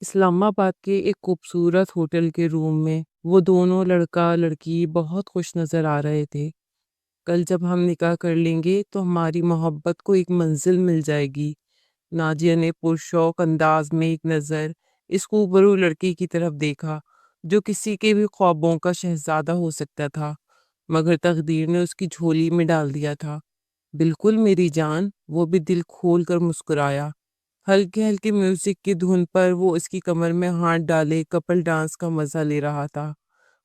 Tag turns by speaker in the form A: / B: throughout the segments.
A: اسلام آباد کے ایک خوبصورت ہوٹل کے روم میں وہ دونوں لڑکا لڑکی بہت خوش نظر آ رہے تھے۔ کل جب ہم نکاح کر لیں گے تو ہماری محبت کو ایک منزل مل جائے گی۔ نازیہ نے پرشوق انداز میں ایک نظر اس خوبرو لڑکی کی طرف دیکھا جو کسی کے بھی خوابوں کا شہزادہ ہو سکتا تھا، مگر تقدیر نے اس کی جھولی میں ڈال دیا تھا۔ بالکل میری جان، وہ بھی دل کھول کر مسکرایا۔ ہلکے ہلکے میوزک کی دھن پر وہ اس کی کمر میں ہاتھ ڈالے کپل ڈانس کا مزہ لے رہا تھا۔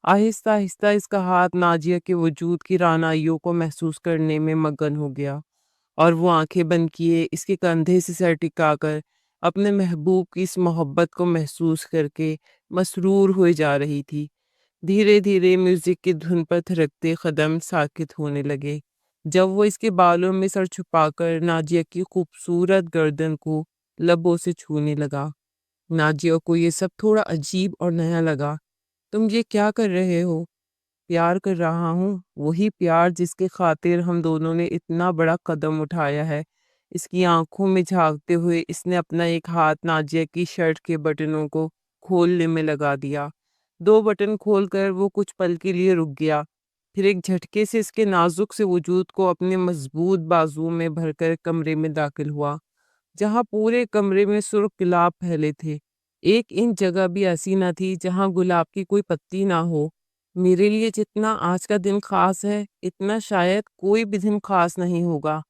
A: آہستہ آہستہ اس کا ہاتھ نازیہ کے وجود کی رعنائیوں کو محسوس کرنے میں مگن ہو گیا، اور وہ آنکھیں بند کیے اس کے کندھے سے سر ٹکا کر اپنے محبوب کی اس محبت کو محسوس کر کے مسرور ہوئے جا رہی تھی۔ دھیرے دھیرے میوزک کی دھن پر تھرکتے قدم ساکت ہونے لگے جب وہ اس کے بالوں میں سر چھپا کر نازیہ کی خوبصورت گردن کو لبوں سے چھونے لگا۔ نازیہ کو یہ سب تھوڑا عجیب اور نیا لگا۔ تم یہ کیا کر رہے ہو؟ پیار کر رہا ہوں، وہی پیار جس کے خاطر ہم دونوں نے اتنا بڑا قدم اٹھایا ہے۔ اس کی آنکھوں میں جھانکتے ہوئے اس نے اپنا ایک ہاتھ نازیہ کی شرٹ کے بٹنوں کو کھولنے میں لگا دیا۔ دو بٹن کھول کر وہ کچھ پل کے لیے رک گیا، پھر ایک جھٹکے سے اس کے نازک سے وجود کو اپنے مضبوط بازو میں بھر کر کمرے میں داخل ہوا، جہاں پورے کمرے میں سرخ گلاب پھیلے تھے۔ ایک انچ جگہ بھی ایسی نہ تھی جہاں گلاب کی کوئی پتی نہ ہو۔ میرے لیے جتنا آج کا دن خاص ہے، اتنا شاید کوئی بھی دن خاص نہیں ہوگا۔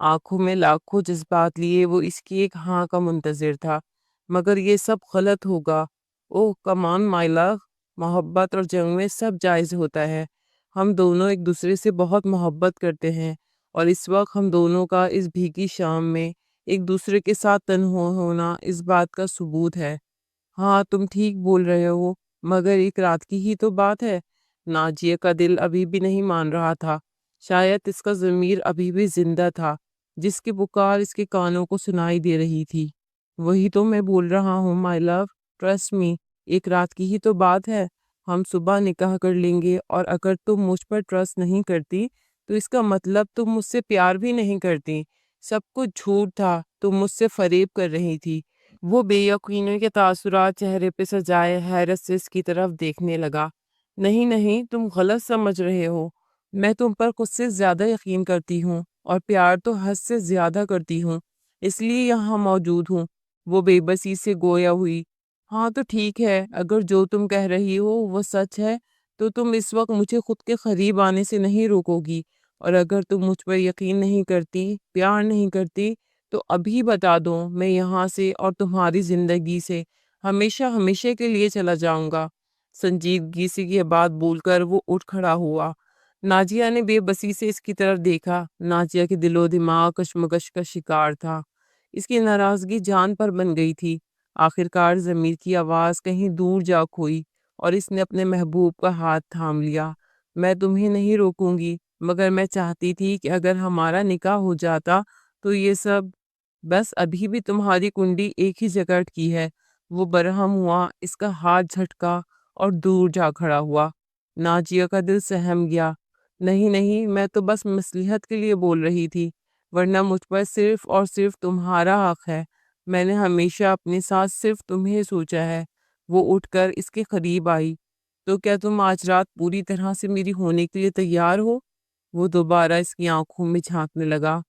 A: آنکھوں میں لاکھوں جذبات لیے وہ اس کی ایک ہاں کا منتظر تھا، مگر یہ سب غلط ہوگا۔ اوہ کم آن مائی لو، محبت اور جنگ میں سب جائز ہوتا ہے۔ ہم دونوں ایک دوسرے سے بہت محبت کرتے ہیں، اور اس وقت ہم دونوں کا اس بھیگی شام میں ایک دوسرے کے ساتھ تنہا ہونا اس بات کا ثبوت ہے۔ ہاں تم ٹھیک بول رہے ہو، مگر ایک رات کی ہی تو بات ہے۔ نازیہ کا دل ابھی بھی نہیں مان رہا تھا، شاید اس کا ضمیر ابھی بھی زندہ تھا، جس کی پکار اس کے کانوں کو سنائی دے رہی تھی۔ وہی تو میں بول رہا ہوں مائی لو، ٹرسٹ می، ایک رات کی ہی تو بات ہے۔ ہم صبح نکاح کر لیں گے، اور اگر تم مجھ پر ٹرسٹ نہیں کرتی تو اس کا مطلب تم مجھ سے پیار بھی نہیں کرتی۔ سب کچھ جھوٹ تھا، تم مجھ سے فریب کر رہی تھی۔ وہ بے یقینی کے تاثرات چہرے پہ سجائے حیرت سے اس کی طرف دیکھنے لگا۔ نہیں نہیں، تم غلط سمجھ رہے ہو۔ میں تم پر خود سے زیادہ یقین کرتی ہوں، اور پیار تو حد سے زیادہ کرتی ہوں، اس لیے یہاں موجود ہوں۔ وہ بے بسی سے گویا ہوئی۔ ہاں تو ٹھیک ہے، اگر جو تم کہہ رہی ہو وہ سچ ہے تو تم اس وقت مجھے خود کے قریب آنے سے نہیں روکو گی، اور اگر تم مجھ پر یقین نہیں کرتی، پیار نہیں کرتی، تو ابھی بتا دو، میں یہاں سے اور تمہاری زندگی سے ہمیشہ ہمیشہ کے لیے چلا جاؤں گا۔ سنجیدگی سے یہ بات بول کر وہ اٹھ کھڑا ہوا۔ نازیہ نے بے بسی سے اس کی طرف دیکھا۔ نازیہ کے دل و دماغ کشمکش کا شکار تھا۔ اس کی ناراضگی جان پر بن گئی تھی۔ آخرکار ضمیر کی آواز کہیں دور جا کھوئی، اور اس نے اپنے محبوب کا ہاتھ تھام لیا۔ میں تمہیں نہیں روکوں گی، مگر میں چاہتی تھی کہ اگر ہمارا نکاح ہو جاتا تو یہ سب، بس ابھی بھی تمہاری کنڈی ایک ہی جگہ اٹکی ہے۔ وہ برہم ہوا، اس کا ہاتھ جھٹکا اور دور جا کھڑا ہوا۔ نازیہ کا دل سہم گیا۔ نہیں نہیں، میں تو بس مصلحت کے لیے بول رہی تھی، ورنہ مجھ پر صرف اور صرف تمہارا حق ہے۔ میں نے ہمیشہ اپنے ساتھ صرف تمہیں سوچا ہے۔ وہ اٹھ کر اس کے قریب آئی۔ تو کیا تم آج رات پوری طرح سے میری ہونے کے لیے تیار ہو؟ وہ دوبارہ اس کی آنکھوں میں جھانکنے لگا۔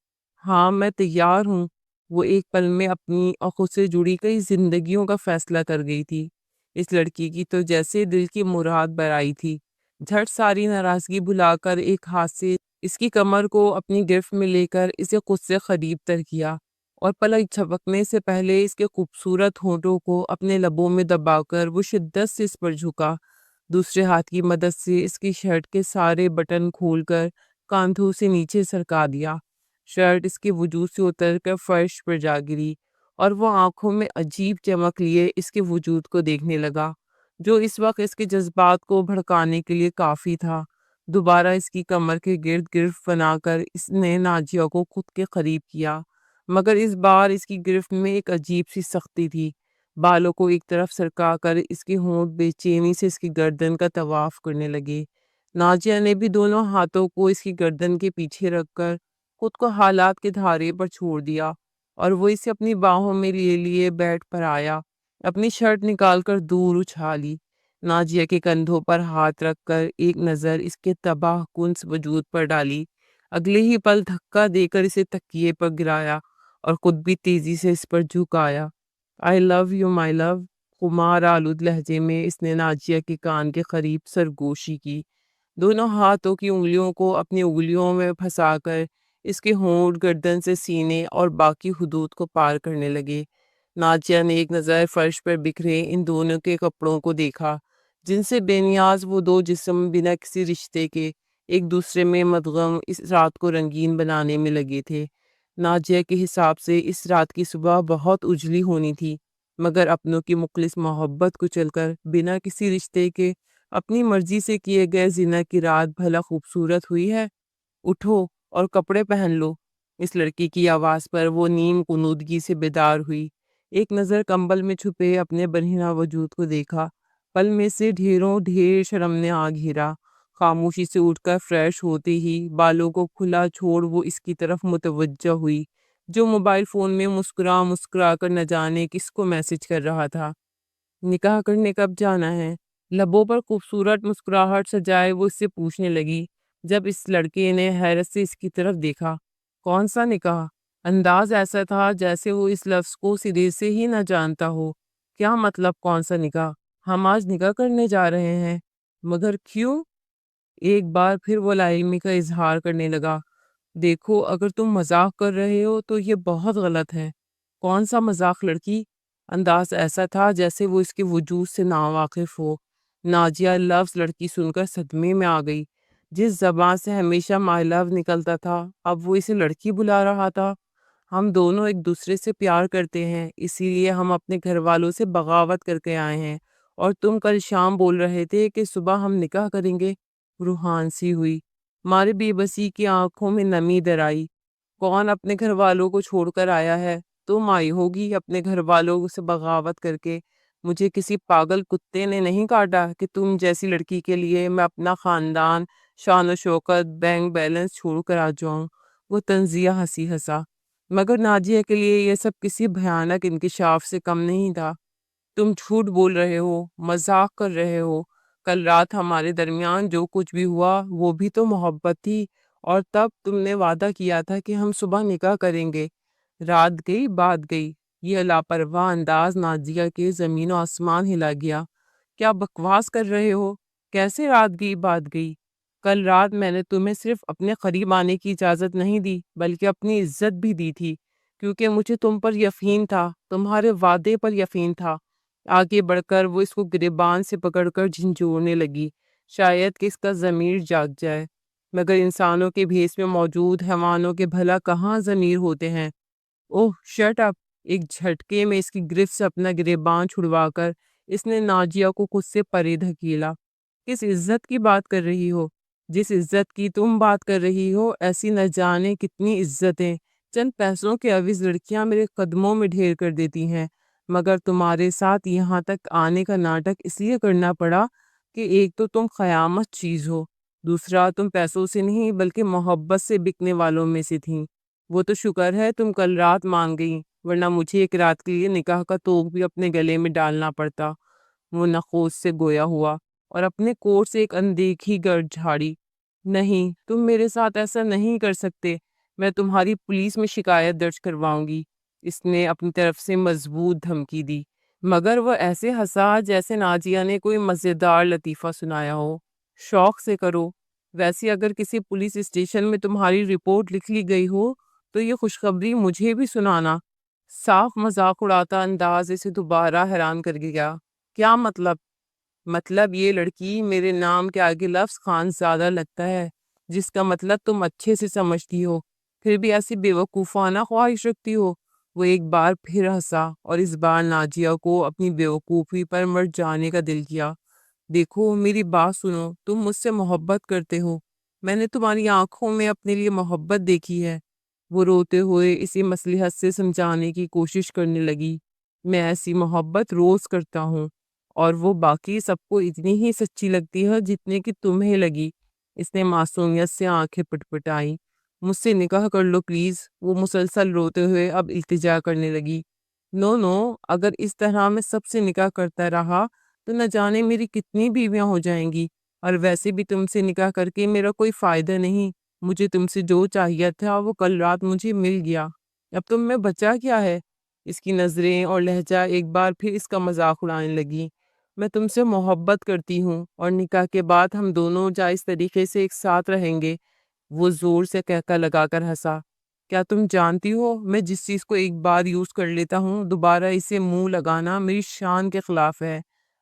A: ہاں میں تیار ہوں۔ وہ ایک پل میں اپنی اور خود سے جڑی کئی زندگیوں کا فیصلہ کر گئی تھی۔ اس لڑکی کی تو جیسے دل کی مراد برائی تھی۔ جھٹ ساری ناراضگی بھلا کر ایک ہاتھ سے اس کی کمر کو اپنی گرفت میں لے کر اسے خود سے قریب تر کیا، اور پلک جھپکنے سے پہلے اس کے خوبصورت ہونٹوں کو اپنے لبوں میں دبا کر وہ شدت سے اس پر جھکا۔ دوسرے ہاتھ کی مدد سے اس کی شرٹ کے سارے بٹن کھول کر کاندھوں سے نیچے سرکا دیا۔ شرٹ اس کے وجود سے اتر کر فرش پر جا گری، اور وہ آنکھوں میں عجیب چمک لیے اس کے وجود کو دیکھنے لگا، جو اس وقت اس کے جذبات کو بھڑکانے کے لیے کافی تھا۔ دوبارہ اس کی کمر کے گرد گرفت بنا کر اس نے نازیہ کو خود کے قریب کیا، مگر اس بار اس کی گرفت میں ایک عجیب سی سختی تھی۔ بالوں کو ایک طرف سرکا کر اس کے ہونٹ بے چینی سے اس کی گردن کا طواف کرنے لگے۔ نازیہ نے بھی دونوں ہاتھوں کو اس کی گردن کے پیچھے رکھ کر خود کو حالات کے دھارے پر چھوڑ دیا، اور وہ اسے اپنی باہوں میں لیے لیے بیڈ پر آیا اپنی شرٹ نکال کر دور اچھالی، ناجیہ کے کندھوں پر ہاتھ رکھ کر ایک نظر اس کے تباہ کن وجود پر ڈالی۔ اگلے ہی پل دھکا دے کر اسے تکیے پر گرایا اور خود بھی تیزی سے اس پر جھکایا۔ آئی لو یو مائی لو، خمار آلود لہجے میں اس نے ناجیہ کے کان کے قریب سرگوشی کی، دونوں ہاتھوں کی انگلیوں کو اپنی انگلیوں میں پھنسا کر اس کے ہونٹ گردن سے سینے اور باقی حدود کو پار کرنے لگے۔ ناجیہ نے ایک نظر فرش پر بکھرے ان دونوں کے کپڑوں کو دیکھا، جن سے بے نیاز وہ دو جسم بنا کسی رشتے کے ایک دوسرے میں مدغم اس رات کو رنگین بنانے میں لگے تھے۔ ناجیہ کے حساب سے اس رات کی صبح بہت اجلی ہونی تھی، مگر اپنوں کی مخلص محبت کو چل کر بنا کسی رشتے کے اپنی مرضی سے کیے گئے زنا کی رات بھلا خوبصورت ہوئی ہے۔ اٹھو اور کپڑے پہن لو۔ اس لڑکی کی آواز پر وہ نیم کنودگی سے بیدار ہوئی، ایک نظر کمبل میں چھپے اپنے برہنہ وجود کو دیکھا، پل میں سے ڈھیروں ڈھیر شرم نے آ گھیرا۔ خاموشی سے اٹھ کر فریش ہوتے ہی بالوں کو کھلا چھوڑ وہ اس کی طرف متوجہ ہوئی، جو موبائل فون میں مسکرا مسکرا کر نہ جانے کس کو میسج کر رہا تھا۔ نکاح کرنے کب جانا ہے؟ لبوں پر خوبصورت مسکراہٹ سجائے وہ اس سے پوچھنے لگی، جب اس لڑکے نے حیرت سے اس کی طرف دیکھا۔ کون سا نکاح؟ انداز ایسا تھا جیسے وہ اس لفظ کو سرے سے ہی نہ جانتا ہو۔ کیا مطلب کون سا نکاح؟ ہم آج نکاح کرنے جا رہے ہیں۔ مگر کیوں؟ ایک بار پھر وہ لاعلمی کا اظہار کرنے لگا۔ دیکھو، اگر تم مذاق کر رہے ہو تو یہ بہت غلط ہے۔ کون سا مذاق لڑکی؟ انداز ایسا تھا جیسے وہ اس کے وجود سے ناواقف ہو۔ ناجیہ لفظ لڑکی سن کر صدمے میں آ گئی۔ جس زبان سے ہمیشہ مائی لو نکلتا تھا، اب وہ اسے لڑکی بلا رہا تھا۔ ہم دونوں ایک دوسرے سے پیار کرتے ہیں، اسی لیے ہم اپنے گھر والوں سے بغاوت کر کے آئے ہیں، اور تم کل شام بول رہے تھے کہ صبح ہم نکاح کریں گے۔ روحان سی ہوئی، مارے بے بسی کی آنکھوں میں نمی در آئی۔ کون اپنے گھر والوں کو چھوڑ کر آیا ہے؟ تم آئی ہوگی اپنے گھر والوں سے بغاوت کر کے۔ مجھے کسی پاگل کتے نے نہیں کاٹا کہ تم جیسی لڑکی کے لیے میں اپنا خاندان، شان و شوکت، بینک بیلنس چھوڑ کر آ جاؤں۔ وہ طنزیہ ہنسی ہنسا، مگر ناجیہ کے لیے یہ سب کسی بھیانک انکشاف سے کم نہیں تھا۔ تم جھوٹ بول رہے ہو، مذاق کر رہے ہو۔ کل رات ہمارے درمیان جو کچھ بھی ہوا وہ بھی تو محبت تھی، اور تب تم نے وعدہ کیا تھا کہ ہم صبح نکاح کریں گے۔ رات گئی بات گئی۔ یہ لاپرواہ انداز ناجیہ کے زمین و آسمان ہلا گیا۔ کیا بکواس کر رہے ہو؟ کیسے رات گئی بات گئی؟ کل رات میں نے تمہیں صرف اپنے قریب آنے کی اجازت نہیں دی بلکہ اپنی عزت بھی دی تھی، کیونکہ مجھے تم پر یقین تھا، تمہارے وعدے پر یقین تھا۔ آگے بڑھ کر وہ اس کو گریبان سے پکڑ کر جھنجھوڑنے لگی، شاید کہ اس کا ضمیر جاگ جائے، مگر انسانوں کے بھیس میں موجود حیوانوں کے بھلا کہاں ضمیر ہوتے ہیں۔ اوہ شٹ اپ! ایک جھٹکے میں اس کی گرفت سے اپنا گریبان چھڑوا کر اس نے ناجیہ کو خود سے پرے دھکیلا۔ کس عزت کی بات کر رہی ہو؟ جس عزت کی تم بات کر رہی ہو، ایسی نہ جانے کتنی عزتیں چند پیسوں کے عوض لڑکیاں میرے قدموں میں ڈھیر کر دیتی ہیں، مگر تمہارے ساتھ یہاں تک آنے کا ناٹک اس لیے کرنا پڑا کہ ایک تو تم قیامت چیز ہو، دوسرا تم پیسوں سے نہیں بلکہ محبت سے بکنے والوں میں سے تھیں۔ وہ تو شکر ہے تم کل رات مان گئی، ورنہ مجھے ایک رات کے لیے نکاح کا توق بھی اپنے گلے میں ڈالنا پڑتا۔ وہ نخوش سے گویا ہوا اور اپنے کوٹ سے ایک اندیکھی گرد جھاڑی۔ نہیں، تم میرے ساتھ ایسا نہیں کر سکتے، میں تمہاری پولیس میں شکایت درج کرواؤں گی، اس نے اپنی طرف سے مضبوط دھمکی دی، مگر وہ ایسے ہنسا جیسے ناجیہ نے کوئی مزیدار لطیفہ سنایا ہو۔ شوق سے کرو، ویسے اگر کسی پولیس اسٹیشن میں تمہاری رپورٹ لکھ لی گئی ہو تو یہ خوشخبری مجھے بھی سنانا۔ صاف مذاق اڑاتا انداز اسے دوبارہ حیران کر گیا۔ کیا مطلب؟ مطلب یہ لڑکی میرے نام کے آگے لفظ خان زیادہ لگتا ہے، جس کا مطلب تم اچھے سے سمجھتی ہو، پھر بھی ایسی بے وقوفانہ خواہش رکھتی ہو۔ وہ ایک بار پھر ہنسا اور اس بار ناجیہ کو اپنی بے وقوفی پر مر جانے کا دل کیا۔ دیکھو میری بات سنو، تم مجھ سے محبت کرتے ہو، میں نے تمہاری آنکھوں میں اپنے لیے محبت دیکھی ہے۔ وہ روتے ہوئے اسی مصلحت سے سمجھانے کی کوشش کرنے لگی، میں ایسی محبت روز کرتا ہوں، اور وہ باقی سب کو اتنی ہی سچی لگتی ہے جتنے کہ تمہیں لگی۔ اس نے معصومیت سے آنکھیں پٹپٹائیں۔ مجھ سے نکاح کر لو پلیز، وہ مسلسل روتے ہوئے اب التجا کرنے لگی۔ نو نو، اگر اس طرح میں سب سے نکاح کرتا رہا تو نہ جانے میری کتنی بیویاں ہو جائیں گی، اور ویسے بھی تم سے نکاح کر کے میرا کوئی فائدہ نہیں۔ مجھے تم سے جو چاہیے تھا وہ کل رات مجھے مل گیا، اب تم میں بچا کیا ہے؟ اس کی نظریں اور لہجہ ایک بار پھر اس کا مذاق اڑانے لگی۔ میں تم سے محبت کرتی ہوں، اور نکاح کے بعد ہم دونوں جائز طریقے سے ایک ساتھ رہیں گے۔ وہ زور سے کہکا لگا کر ہنسا۔ کیا تم جانتی ہو، میں جس چیز کو ایک بار یوز کر لیتا ہوں دوبارہ اسے منہ لگانا میری شان کے خلاف ہے۔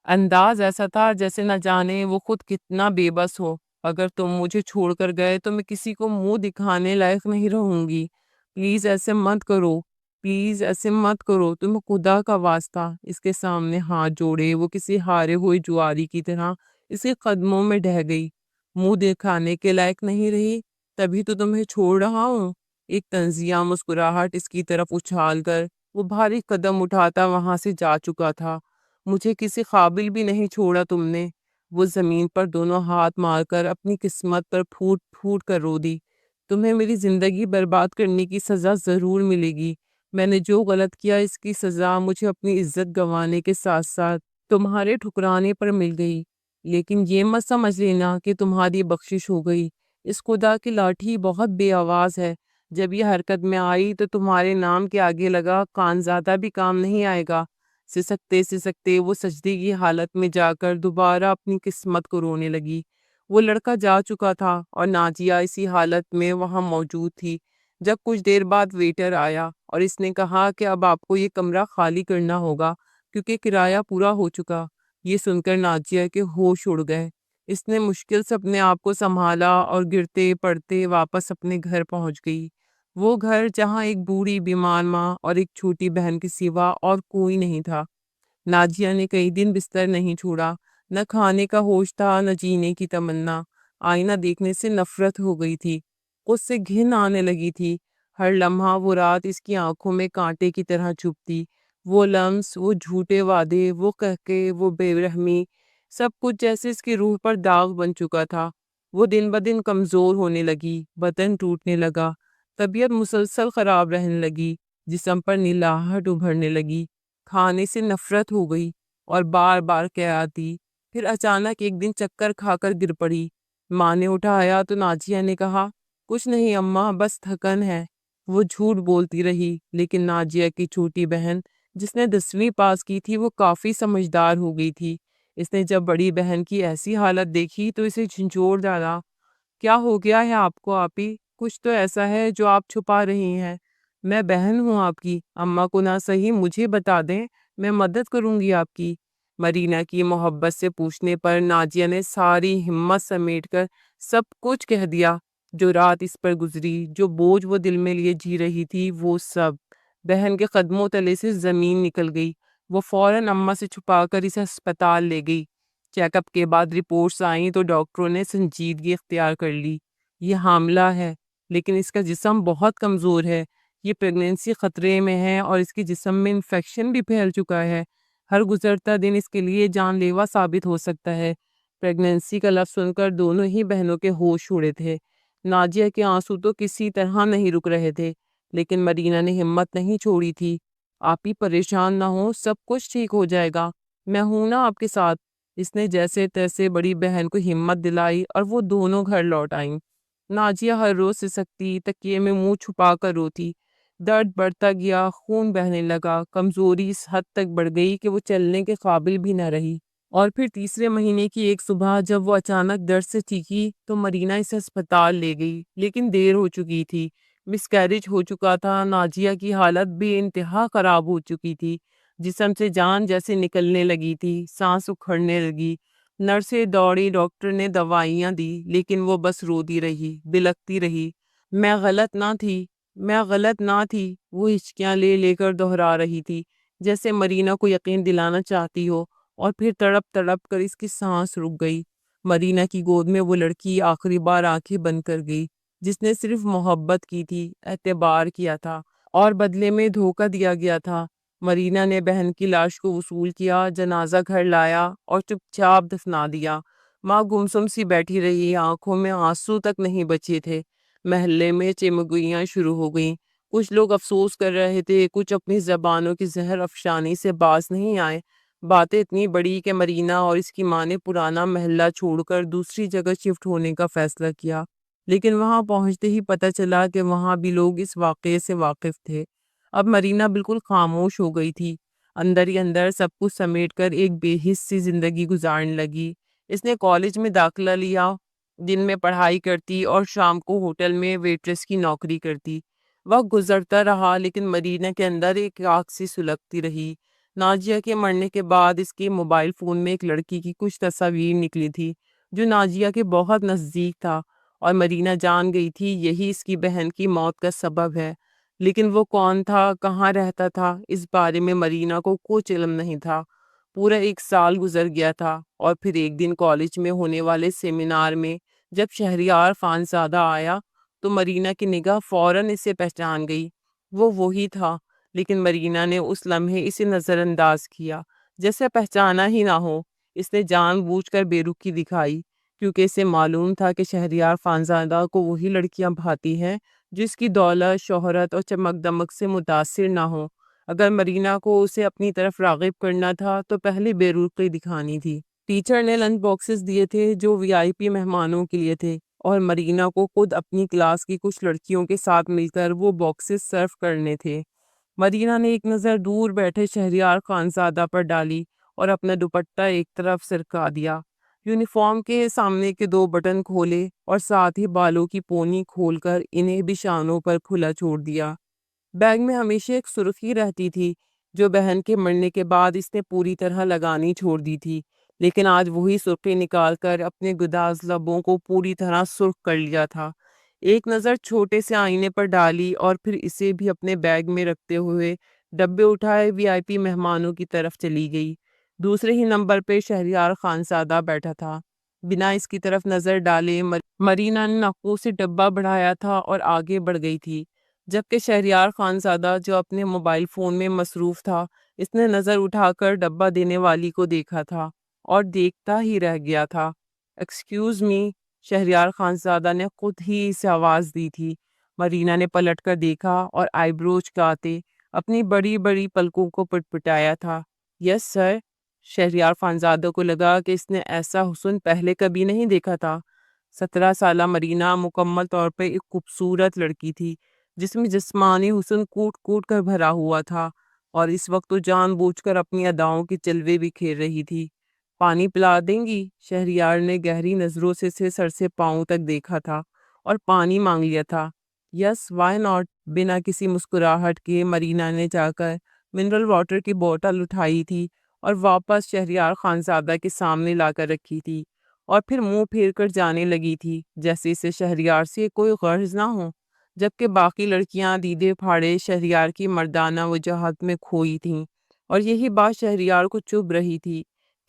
A: انداز ایسا تھا جیسے نہ جانے وہ خود کتنا بے بس ہو۔ اگر تم مجھے چھوڑ کر گئے تو میں کسی کو منہ دکھانے لائق نہیں رہوں گی۔ پلیز ایسے مت کرو، پلیز ایسے مت کرو، تمہیں خدا کا واسطہ۔ اس کے سامنے ہاتھ جوڑے وہ کسی ہارے ہوئے جواری کی طرح اس کے قدموں میں ڈہ گئی۔ منہ دکھانے کے لائق نہیں رہی، تبھی تو تمہیں چھوڑ رہا ہوں۔ ایک طنزیہ مسکراہٹ اس کی طرف اچھال کر وہ بھاری قدم اٹھاتا وہاں سے جا چکا تھا۔ مجھے کسی قابل بھی نہیں چھوڑا تم نے۔ وہ زمین پر دونوں ہاتھ مار کر اپنی قسمت پر پھوٹ پھوٹ کر رو دی۔ تمہیں میری زندگی برباد کرنے کی سزا ضرور ملے گی۔ میں نے جو غلط کیا اس کی سزا مجھے اپنی عزت گنوانے کے ساتھ ساتھ تمہارے ٹھکرانے پر مل گئی، لیکن یہ مت سمجھ لینا کہ تمہاری بخشش ہو گئی۔ اس خدا کی لاٹھی بہت بے آواز ہے، جب یہ حرکت میں آئی تو تمہارے نام کے آگے لگا کان زیادہ بھی کام نہیں آئے گا۔ سسکتے سسکتے وہ سجدے کی حالت میں جا کر دوبارہ اپنی قسمت کو رونے لگی۔ وہ لڑکا جا چکا تھا اور نازیہ اسی حالت میں وہاں موجود تھی، جب کچھ دیر بعد ویٹر آیا اور اس نے کہا کہ اب آپ کو یہ کمرہ خالی کرنا ہوگا کیونکہ کرایہ پورا ہو چکا۔ یہ سن کر نازیہ کے ہوش اڑ گئے۔ اس نے مشکل سے اپنے آپ کو سنبھالا اور گرتے پڑتے واپس اپنے گھر پہنچ گئی۔ وہ گھر جہاں ایک بوڑھی بیمار ماں اور ایک چھوٹی بہن کے سوا اور کوئی نہیں تھا۔ نازیہ نے کئی دن بستر نہیں چھوڑا، نہ کھانے کا ہوش تھا نہ جینے کی تمنا۔ آئینہ دیکھنے سے نفرت ہو گئی تھی، اس سے گھن آنے لگی تھی۔ ہر لمحہ وہ رات اس کی آنکھوں میں کانٹے کی طرح چبھتی۔ وہ لمس، وہ جھوٹے وعدے، وہ کہکے، وہ بے رحمی، سب کچھ جیسے اس کی روح پر داغ بن چکا تھا۔ وہ دن بدن کمزور ہونے لگی، بدن ٹوٹنے لگا، طبیعت مسلسل خراب رہنے لگی، جسم پر نیلاہٹ ابھرنے لگی، کھانے سے نفرت ہو گئی اور بار بار کہہ آتی۔ پھر اچانک ایک دن چکر کھا کر گر پڑی۔ ماں نے اٹھایا تو نازیہ نے کہا، کچھ نہیں اماں، بس تھکن ہے۔ وہ جھوٹ بولتی رہی، لیکن نازیہ کی چھوٹی بہن جس نے 10ویں پاس کی تھی وہ کافی سمجھدار ہو گئی تھی۔ اس نے جب بڑی بہن کی ایسی حالت دیکھی تو اسے جھنجھوڑ ڈالا۔ کیا ہو گیا ہے آپ کو آپی؟ کچھ تو ایسا ہے جو آپ چھپا رہی ہیں۔ میں بہن ہوں آپ کی، اماں کو نہ صحیح مجھے بتا دیں، میں مدد کروں گی آپ کی۔ مرینا کی محبت سے پوچھنے پر نازیہ نے ساری ہمت سمیٹ کر سب کچھ کہہ دیا، جو رات اس پر گزری، جو بوجھ وہ دل میں لیے جی رہی تھی، وہ سب۔ بہن کے قدموں تلے سے زمین نکل گئی۔ وہ فوراً اماں سے چھپا کر اسے ہسپتال لے گئی۔ چیک اپ کے بعد رپورٹس آئیں تو ڈاکٹروں نے سنجیدگی اختیار کر لی۔ یہ حاملہ ہے، لیکن اس کا جسم بہت کمزور ہے۔ یہ پیگنینسی خطرے میں ہے اور اس کے جسم میں انفیکشن بھی پھیل چکا ہے۔ ہر گزرتا دن اس کے لیے جان لیوا ثابت ہو سکتا ہے۔ پیگنینسی کا لفظ سن کر دونوں ہی بہنوں کے ہوش اڑے تھے۔ نازیہ کے آنسو تو کسی طرح نہیں رک رہے تھے، لیکن مرینا نے ہمت نہیں چھوڑی تھی۔ آپ ہی پریشان نہ ہو، سب کچھ ٹھیک ہو جائے گا، میں ہوں نا آپ کے ساتھ۔ اس نے جیسے تیسے بڑی بہن کو ہمت دلائی اور وہ دونوں گھر لوٹ آئیں۔ نازیہ ہر روز سسکتی، تکیے میں منہ چھپا کر روتی۔ درد بڑھتا گیا، خون بہنے لگا، کمزوری اس حد تک بڑھ گئی کہ وہ چلنے کے قابل بھی نہ رہی۔ اور پھر تیسرے مہینے کی ایک صبح جب وہ اچانک درد سے چیخی تو مرینا اسے ہسپتال لے گئی، لیکن دیر ہو چکی تھی۔ مس کیریج ہو چکا تھا۔ نازیہ کی حالت بے انتہا خراب ہو چکی تھی، جسم سے جان جیسے نکلنے لگی تھی، سانس اکھڑنے لگی۔ نرسیں دوڑی، ڈاکٹر نے دوائیاں دی، لیکن وہ بس روتی رہی، بلکتی رہی۔ میں غلط نہ تھی، میں غلط نہ تھی، وہ ہچکیاں لے لے کر دہرا رہی تھی، جیسے مرینا کو یقین دلانا چاہتی ہو، اور پھر تڑپ تڑپ کر اس کی سانس رک گئی۔ مرینا کی گود میں وہ لڑکی آخری بار آنکھیں بند کر گئی، جس نے صرف محبت کی تھی، اعتبار کیا تھا، اور بدلے میں دھوکہ دیا گیا تھا۔ مرینا نے بہن کی لاش کو وصول کیا، جنازہ گھر لایا اور چپ چاپ دفنا دیا۔ ماں گمسم سی بیٹھی رہی، آنکھوں میں آنسو تک نہیں بچے تھے۔ محلے میں چمگوئیاں شروع ہو گئیں۔ کچھ لوگ افسوس کر رہے تھے، کچھ اپنی زبانوں کی زہر افشانی سے باز نہیں آئے۔ باتیں اتنی بڑی کہ مرینا اور اس کی ماں نے پرانا محلہ چھوڑ کر دوسری جگہ شفٹ ہونے کا فیصلہ کیا، لیکن وہاں پہنچتے ہی پتہ چلا کہ وہاں بھی لوگ اس واقعے سے واقف تھے۔ اب مرینا بالکل خاموش ہو گئی تھی، اندر ہی اندر سب کچھ سمیٹ کر ایک بے حس سی زندگی گزارنے لگی۔ اس نے کالج میں داخلہ لیا، دن میں پڑھائی کرتی اور شام کو ہوٹل میں ویٹریس کی نوکری کرتی۔ وقت گزرتا رہا لیکن مرینا کے اندر ایک آگ سی سلگتی رہی۔ نازیہ کے مرنے کے بعد اس کے موبائل فون میں ایک لڑکی کی کچھ تصاویر نکلی تھی جو نازیہ کے بہت نزدیک تھا، اور مرینا جان گئی تھی یہی اس کی بہن کی موت کا سبب ہے۔ لیکن وہ کون تھا، کہاں رہتا تھا، اس بارے میں مرینا کو کچھ علم نہیں تھا۔ پورا 1 سال گزر گیا تھا، اور پھر ایک دن کالج میں ہونے والے سیمینار میں جب شہریار خانزادہ آیا تو مرینا کی نگاہ فوراً اسے پہچان گئی۔ وہ وہی تھا، لیکن مرینا نے اس لمحے اسے نظر انداز کیا، جیسے پہچانا ہی نہ ہو۔ اس نے جان بوجھ کر بے رخی دکھائی، کیونکہ اسے معلوم تھا کہ شہریار خانزادہ کو وہی لڑکیاں بھاتی ہیں جس کی دولت، شہرت اور چمک دمک سے متاثر نہ ہو۔ اگر مرینا کو اسے اپنی طرف راغب کرنا تھا تو پہلے بے رخی دکھانی تھی۔ ٹیچر نے لنچ باکسز دیے تھے جو VIP مہمانوں کے لیے تھے، اور مرینا کو خود اپنی کلاس کی کچھ لڑکیوں کے ساتھ مل کر وہ باکسز سرو کرنے تھے۔ مرینا نے ایک نظر دور بیٹھے شہریار خانزادہ پر ڈالی اور اپنا دوپٹہ ایک طرف سرکا دیا، یونیفارم کے سامنے کے 2 بٹن کھولے اور ساتھ ہی بالوں کی پونی کھول کر انہیں بھی شانوں پر کھلا چھوڑ دیا۔ بیگ میں ہمیشہ ایک سرخی رہتی تھی جو بہن کے مرنے کے بعد اس نے پوری طرح لگانی چھوڑ دی تھی، لیکن آج وہی سرخی نکال کر اپنے گداز لبوں کو پوری طرح سرخ کر لیا تھا۔ ایک نظر چھوٹے سے آئینے پر ڈالی اور پھر اسے بھی اپنے بیگ میں رکھتے ہوئے ڈبے اٹھائے VIP مہمانوں کی طرف چلی گئی۔ دوسرے ہی نمبر پہ شہریار خانزادہ بیٹھا تھا۔ بنا اس کی طرف نظر ڈالے مرینا نے ناقوں سے ڈبہ بڑھایا تھا اور آگے بڑھ گئی تھی، جبکہ شہریار خانزادہ جو اپنے موبائل فون میں مصروف تھا، اس نے نظر اٹھا کر ڈبہ دینے والی کو دیکھا تھا اور دیکھتا ہی رہ گیا تھا۔ ایکسکیوز می، شہریار خانزادہ نے خود ہی اسے آواز دی تھی۔ مرینا نے پلٹ کر دیکھا اور آئی برو چکاتے اپنی بڑی بڑی پلکوں کو پٹپٹایا تھا۔ یس سر۔ شہریار خانزادہ کو لگا کہ اس نے ایسا حسن پہلے کبھی نہیں دیکھا تھا۔ 17 سالہ مرینا مکمل طور پہ ایک خوبصورت لڑکی تھی جس میں جسمانی حسن کوٹ کوٹ کر بھرا ہوا تھا، اور اس وقت تو جان بوجھ کر اپنی اداؤں کے جلوے بھی کھیل رہی تھی۔ پانی پلا دیں گی؟ شہریار نے گہری نظروں سے سر سے پاؤں تک دیکھا تھا اور پانی مانگ لیا تھا۔ Yes why not. بنا کسی مسکراہٹ کے مرینا نے جا کر منرل واٹر کی بوتل اٹھائی تھی اور واپس شہریار خانزادہ کے سامنے لا کر رکھی تھی، اور پھر منہ پھیر کر جانے لگی تھی جیسے اسے شہریار سے کوئی غرض نہ ہو، جبکہ باقی لڑکیاں دیدے پھاڑے شہریار کی مردانہ وجاہت میں کھوئی تھیں، اور یہی بات شہریار کو چبھ رہی تھی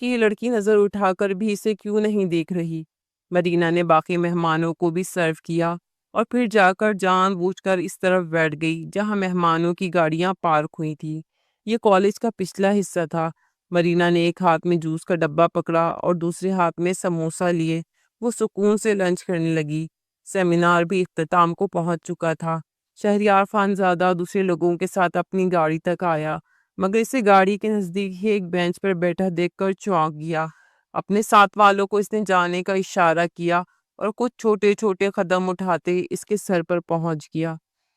A: کہ یہ لڑکی نظر اٹھا کر بھی اسے کیوں نہیں دیکھ رہی۔ مرینا نے باقی مہمانوں کو بھی سرو کیا اور پھر جا کر جان بوجھ کر اس طرف بیٹھ گئی جہاں مہمانوں کی گاڑیاں پارک ہوئی تھی۔ یہ کالج کا پچھلا حصہ تھا۔ مرینا نے ایک ہاتھ میں جوس کا ڈبہ پکڑا اور دوسرے ہاتھ میں سموسہ لیے وہ سکون سے لنچ کرنے لگی۔ سیمینار بھی اختتام کو پہنچ چکا تھا۔ شہریار خانزادہ دوسرے لوگوں کے ساتھ اپنی گاڑی تک آیا، مگر اسے گاڑی کے نزدیک ہی ایک بینچ پر بیٹھا دیکھ کر چونک گیا۔ اپنے ساتھ والوں کو اس نے جانے کا اشارہ کیا اور کچھ چھوٹے چھوٹے قدم اٹھاتے اس کے سر پر پہنچ گیا۔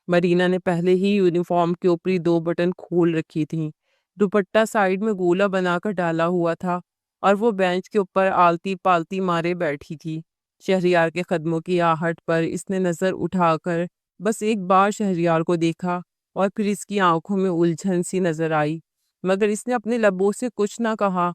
A: مرینا نے پہلے ہی یونیفارم کے اوپری 2 بٹن کھول رکھی تھی، دوپٹہ سائیڈ میں گولا بنا کر ڈالا ہوا تھا، اور وہ بینچ کے اوپر آلتی پالتی مارے بیٹھی تھی۔ شہریار کے قدموں کی آہٹ پر اس نے نظر اٹھا کر بس ایک بار شہریار کو دیکھا، اور پھر اس کی آنکھوں میں الجھن سی نظر آئی، مگر اس نے اپنے لبوں سے کچھ نہ کہا۔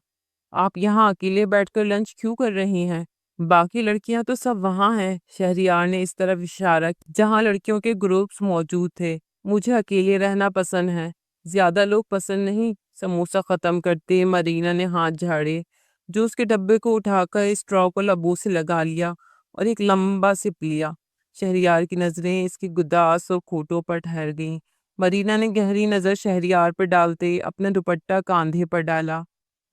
A: آپ یہاں اکیلے بیٹھ کر لنچ کیوں کر رہی ہیں؟ باقی لڑکیاں تو سب وہاں ہیں۔ شہریار نے اس طرف اشارہ جہاں لڑکیوں کے گروپس موجود تھے۔ مجھے اکیلے رہنا پسند ہے، زیادہ لوگ پسند نہیں۔ سموسہ ختم کرتے مرینا نے ہاتھ جھاڑے، جوس کے ڈبے کو اٹھا کر اسٹرا کو لبوں سے لگا لیا اور ایک لمبا سپ لیا۔ شہریار کی نظریں اس کی گداس اور کھوٹوں پر ٹھہر گئیں۔ مرینا نے گہری نظر شہریار پر ڈالتے اپنا دوپٹہ کاندھے پر ڈالا۔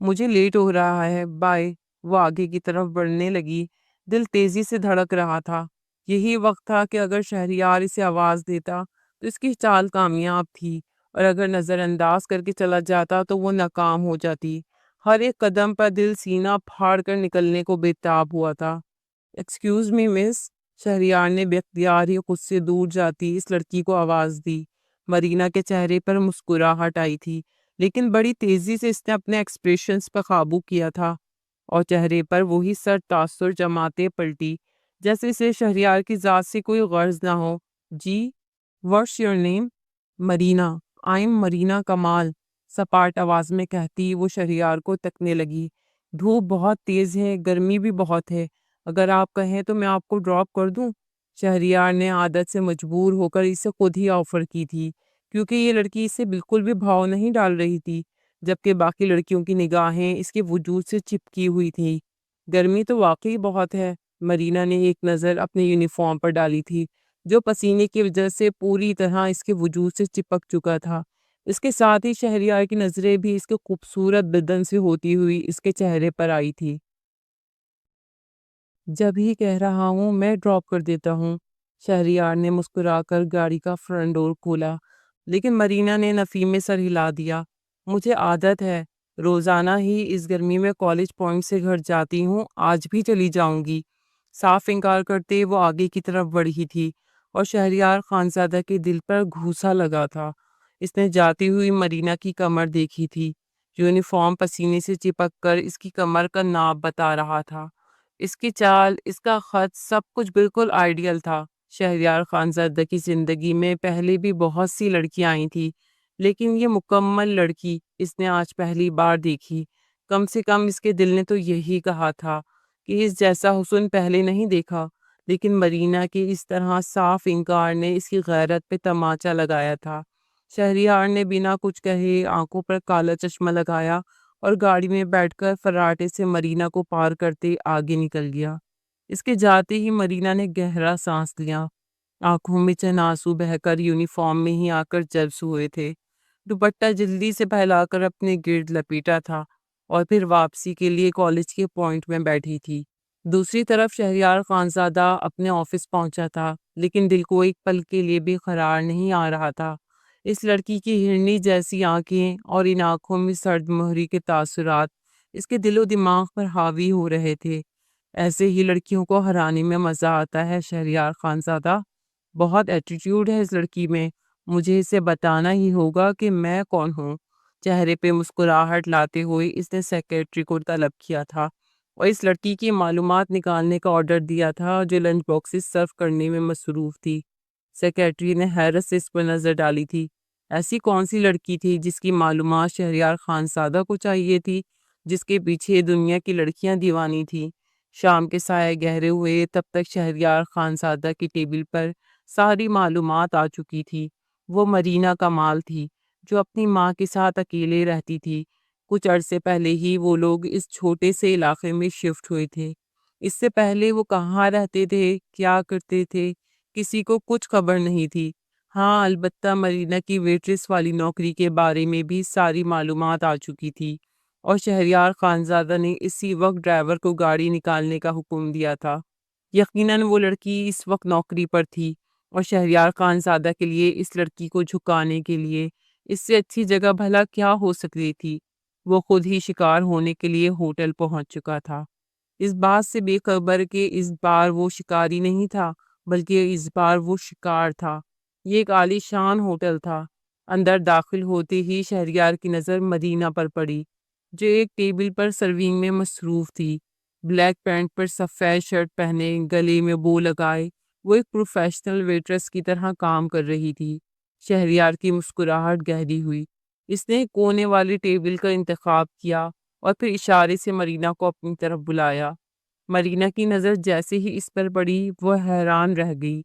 A: مجھے لیٹ ہو رہا ہے، بائے۔ وہ آگے کی طرف بڑھنے لگی، دل تیزی سے دھڑک رہا تھا۔ یہی وقت تھا کہ اگر شہریار اسے آواز دیتا تو اس کی چال کامیاب تھی، اور اگر نظر انداز کر کے چلا جاتا تو وہ ناکام ہو جاتی۔ ہر ایک قدم پر دل سینہ پھاڑ کر نکلنے کو بےتاب ہوا تھا۔ ایکسکیوز می مس، شہریار نے بے اختیار ہی خود سے دور جاتی اس لڑکی کو آواز دی۔ مرینا کے چہرے پر مسکراہٹ آئی تھی، لیکن بڑی تیزی سے اس نے اپنے ایکسپریشنز پر قابو کیا تھا، اور چہرے پر وہی سر تاثر جماتے پلٹی، جیسے اسے شہریار کی ذات سے کوئی غرض نہ ہو۔ جی، what's your name? Marina, I am Marina Kamal, سپاٹ آواز میں کہتی وہ شہریار کو تکنے لگی۔ دھوپ بہت تیز ہے، گرمی بھی بہت ہے، اگر آپ کہیں تو میں آپ کو ڈراپ کر دوں؟ شہریار نے عادت سے مجبور ہو کر اسے خود ہی آفر کی تھی، کیونکہ یہ لڑکی اسے بالکل بھی بھاؤ نہیں ڈال رہی تھی، جبکہ باقی لڑکیوں کی نگاہیں اس کے وجود سے چپکی ہوئی تھی۔ گرمی تو واقعی بہت ہے۔ مرینا نے ایک نظر اپنے یونیفارم پر ڈالی تھی، جو پسینے کی وجہ سے پوری طرح اس کے وجود سے چپک چکا تھا۔ اس کے ساتھ ہی شہریار کی نظریں بھی اس کے خوبصورت بدن سے ہوتی ہوئی اس کے چہرے پر آئی تھی۔ جب ہی کہہ رہا ہوں میں ڈراپ کر دیتا ہوں، شہریار نے مسکرا کر گاڑی کا فرنٹ ڈور کھولا، لیکن مرینا نے نفی میں سر ہلا دیا۔ مجھے عادت ہے، روزانہ ہی اس گرمی میں کالج پوائنٹ سے گھر جاتی ہوں، آج بھی چلی جاؤں گی۔ صاف انکار کرتے وہ آگے کی طرف بڑھی تھی، اور شہریار خانزادہ کے دل پر گھوسا لگا تھا۔ اس نے جاتی ہوئی مرینا کی کمر دیکھی تھی، یونیفارم پسینے سے چپک کر اس کی کمر کا ناپ بتا رہا تھا۔ اس کی چال، اس کا خط، سب کچھ بالکل آئیڈیل تھا۔ شہریار خانزادہ کی زندگی میں پہلے بھی بہت سی لڑکیاں آئی تھی، لیکن یہ مکمل لڑکی اس نے آج پہلی بار دیکھی۔ کم سے کم اس کے دل نے تو یہی کہا تھا کہ اس جیسا حسن پہلے نہیں دیکھا، لیکن مرینا کے اس طرح صاف انکار نے اس کی غیرت پہ تماچا لگایا تھا۔ شہریار نے بنا کچھ کہے آنکھوں پر کالا چشمہ لگایا اور گاڑی میں بیٹھ کر فراٹے سے مرینا کو پار کرتے آگے نکل گیا۔ اس کے جاتے ہی مرینا نے گہرا سانس لیا، آنکھوں میں چند آنسو بہہ کر یونیفارم میں ہی آ کر جذب ہوئے تھے۔ دوپٹہ جلدی سے پھیلا کر اپنے گرد لپیٹا تھا، اور پھر واپسی کے لیے کالج کے پوائنٹ میں بیٹھی تھی۔ دوسری طرف شہریار خانزادہ اپنے آفس پہنچا تھا، لیکن دل کو ایک پل کے لیے بھی قرار نہیں آ رہا تھا۔ اس لڑکی کی ہرنی جیسی آنکھیں اور ان آنکھوں میں سرد مہری کے تاثرات اس کے دل و دماغ پر حاوی ہو رہے تھے۔ ایسے ہی لڑکیوں کو ہرانے میں مزہ آتا ہے شہریار خانزادہ، بہت ایٹیٹیوڈ ہے اس لڑکی میں، مجھے اسے بتانا ہی ہوگا کہ میں کون ہوں۔ چہرے پہ مسکراہٹ لاتے ہوئے اس نے سیکریٹری کو طلب کیا تھا، اور اس لڑکی کی معلومات نکالنے کا آرڈر دیا تھا جو لنچ باکسز سرو کرنے میں مصروف تھی۔ سیکریٹری نے حیرت سے اس پر نظر ڈالی تھی۔ ایسی کون سی لڑکی تھی جس کی معلومات شہریار خانزادہ کو چاہیے تھی، جس کے پیچھے دنیا کی لڑکیاں دیوانی تھیں؟ شام کے سائے گہرے ہوئے تب تک شہریار خانزادہ کی ٹیبل پر ساری معلومات آ چکی تھی۔ وہ مرینا کمال تھی، جو اپنی ماں کے ساتھ اکیلے رہتی تھی۔ کچھ عرصے پہلے ہی وہ لوگ اس چھوٹے سے علاقے میں شفٹ ہوئے تھے۔ اس سے پہلے وہ کہاں رہتے تھے، کیا کرتے تھے، کسی کو کچھ خبر نہیں تھی۔ ہاں، البتہ مرینا کی ویٹریس والی نوکری کے بارے میں بھی ساری معلومات آ چکی تھی، اور شہریار خانزادہ نے اسی وقت ڈرائیور کو گاڑی نکالنے کا حکم دیا تھا۔ یقیناً وہ لڑکی اس وقت نوکری پر تھی، اور شہریار خانزادہ کے لیے اس لڑکی کو جھکانے کے لیے اس سے اچھی جگہ بھلا کیا ہو سکتی تھی۔ وہ خود ہی شکار ہونے کے لیے ہوٹل پہنچ چکا تھا، اس بات سے بے خبر کہ اس بار وہ شکاری نہیں تھا، بلکہ اس بار وہ شکار تھا۔ یہ ایک عالی شان ہوٹل تھا۔ اندر داخل ہوتے ہی شہریار کی نظر مرینا پر پڑی، جو ایک ٹیبل پر سرونگ میں مصروف تھی۔ بلیک پینٹ پر سفید شرٹ پہنے، گلے میں بو لگائے، وہ ایک پروفیشنل ویٹرس کی طرح کام کر رہی تھی۔ شہریار کی مسکراہٹ گہری ہوئی۔ اس نے کونے والی ٹیبل کا انتخاب کیا اور پھر اشارے سے مرینا کو اپنی طرف بلایا۔ مرینا کی نظر جیسے ہی اس پر پڑی وہ حیران رہ گئی۔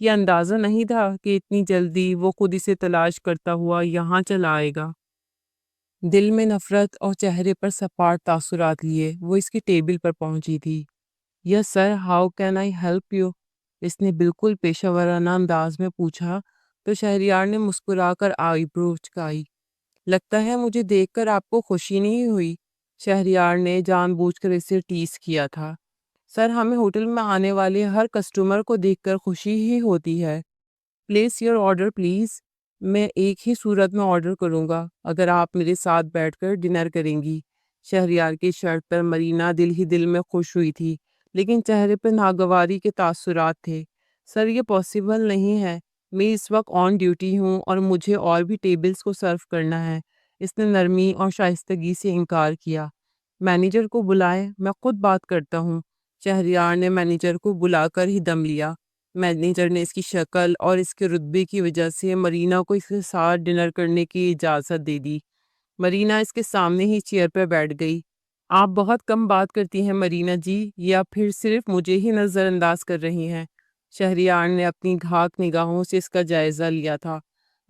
A: یہ اندازہ نہیں تھا کہ اتنی جلدی وہ خود اسے تلاش کرتا ہوا یہاں چلا آئے گا۔ دل میں نفرت اور چہرے پر سپاٹ تاثرات لیے وہ اس کی ٹیبل پر پہنچی تھی۔ Yes sir, how can I help you? اس نے بالکل پیشہ ورانہ انداز میں پوچھا، تو شہریار نے مسکرا کر آئی برو چکائی۔ لگتا ہے مجھے دیکھ کر آپ کو خوشی نہیں ہوئی؟ شہریار نے جان بوجھ کر اسے ٹیز کیا تھا۔ سر، ہمیں ہوٹل میں آنے والے ہر کسٹمر کو دیکھ کر خوشی ہی ہوتی ہے۔ Place your order please. میں ایک ہی صورت میں آرڈر کروں گا اگر آپ میرے ساتھ بیٹھ کر ڈنر کریں گی. شہریار کی شرط پر مرینا دل ہی دل میں خوش ہوئی تھی، لیکن چہرے پہ ناگواری کے تاثرات تھے. سر یہ پاسبل نہیں ہے، میں اس وقت آن ڈیوٹی ہوں اور مجھے اور بھی ٹیبلز کو سرو کرنا ہے. اس نے نرمی اور شائستگی سے انکار کیا. مینیجر کو بلائے، میں خود بات کرتا ہوں. شہریار نے مینیجر کو بلا کر ہی دم لیا. مینیجر نے اس کی شکل اور اس کے رتبے کی وجہ سے مرینا کو اس کے ساتھ ڈنر کرنے کی اجازت دے دی. مرینا اس کے سامنے ہی چیئر پہ بیٹھ گئی. آپ بہت کم بات کرتی ہیں مرینا جی، یا پھر صرف مجھے ہی نظر انداز کر رہی ہیں؟ شہریار نے اپنی گھاک نگاہوں سے اس کا جائزہ لیا تھا.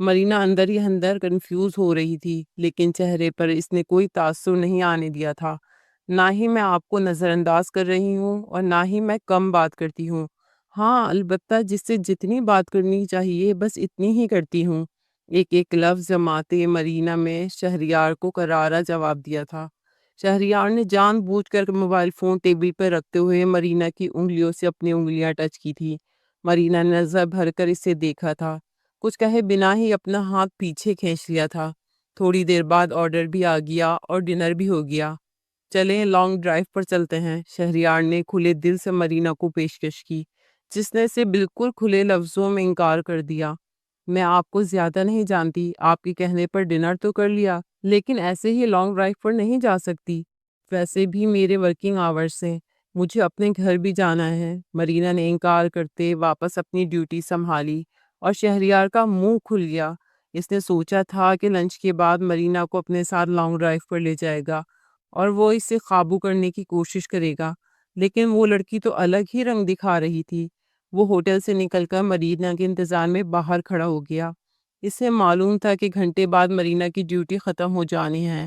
A: مرینا اندر ہی اندر کنفیوز ہو رہی تھی، لیکن چہرے پر اس نے کوئی تاثر نہیں آنے دیا تھا. نہ ہی میں آپ کو نظر انداز کر رہی ہوں اور نہ ہی میں کم بات کرتی ہوں. ہاں البتہ جس سے جتنی بات کرنی چاہیے بس اتنی ہی کرتی ہوں. ایک ایک لفظ جماتے مرینا میں شہریار کو کرارا جواب دیا تھا. شہریار نے جان بوجھ کر موبائل فون ٹیبل پر رکھتے ہوئے مرینا کی انگلیوں سے اپنی انگلیاں ٹچ کی تھی. مرینا نے نظر بھر کر اسے دیکھا تھا، کچھ کہے بنا ہی اپنا ہاتھ پیچھے کھینچ لیا تھا. تھوڑی دیر بعد آرڈر بھی آ گیا اور ڈنر بھی ہو گیا. چلیں لانگ ڈرائیو پر چلتے ہیں، شہریار نے کھلے دل سے مرینا کو پیشکش کی، جس نے اسے بالکل کھلے لفظوں میں انکار کر دیا. میں آپ کو زیادہ نہیں جانتی، آپ کے کہنے پر ڈنر تو کر لیا، لیکن ایسے ہی لانگ ڈرائیو پر نہیں جا سکتی. ویسے بھی میرے ورکنگ آورز ہیں، مجھے اپنے گھر بھی جانا ہے. مرینا نے انکار کرتے واپس اپنی ڈیوٹی سنبھالی اور شہریار کا منہ کھل گیا. اس نے سوچا تھا کہ لنچ کے بعد مرینا کو اپنے ساتھ لانگ ڈرائیو پر لے جائے گا اور وہ اسے قابو کرنے کی کوشش کرے گا، لیکن وہ لڑکی تو الگ ہی رنگ دکھا رہی تھی. وہ ہوٹل سے نکل کر مرینا کے انتظار میں باہر کھڑا ہو گیا. اسے معلوم تھا کہ گھنٹے بعد مرینا کی ڈیوٹی ختم ہو جانی ہے.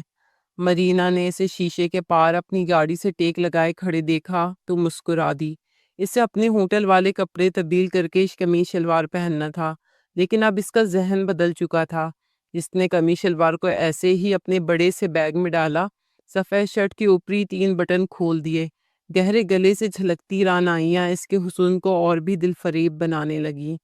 A: مرینا نے اسے شیشے کے پار اپنی گاڑی سے ٹیک لگائے کھڑے دیکھا تو مسکرا دی. اسے اپنے ہوٹل والے کپڑے تبدیل کر کے قمیص شلوار پہننا تھا، لیکن اب اس کا ذہن بدل چکا تھا. اس نے قمیص شلوار کو ایسے ہی اپنے بڑے سے بیگ میں ڈالا، سفید شرٹ کے اوپری 3 بٹن کھول دیے. گہرے گلے سے جھلکتی رعنائیاں اس کے حسن کو اور بھی دل فریب بنانے لگیں.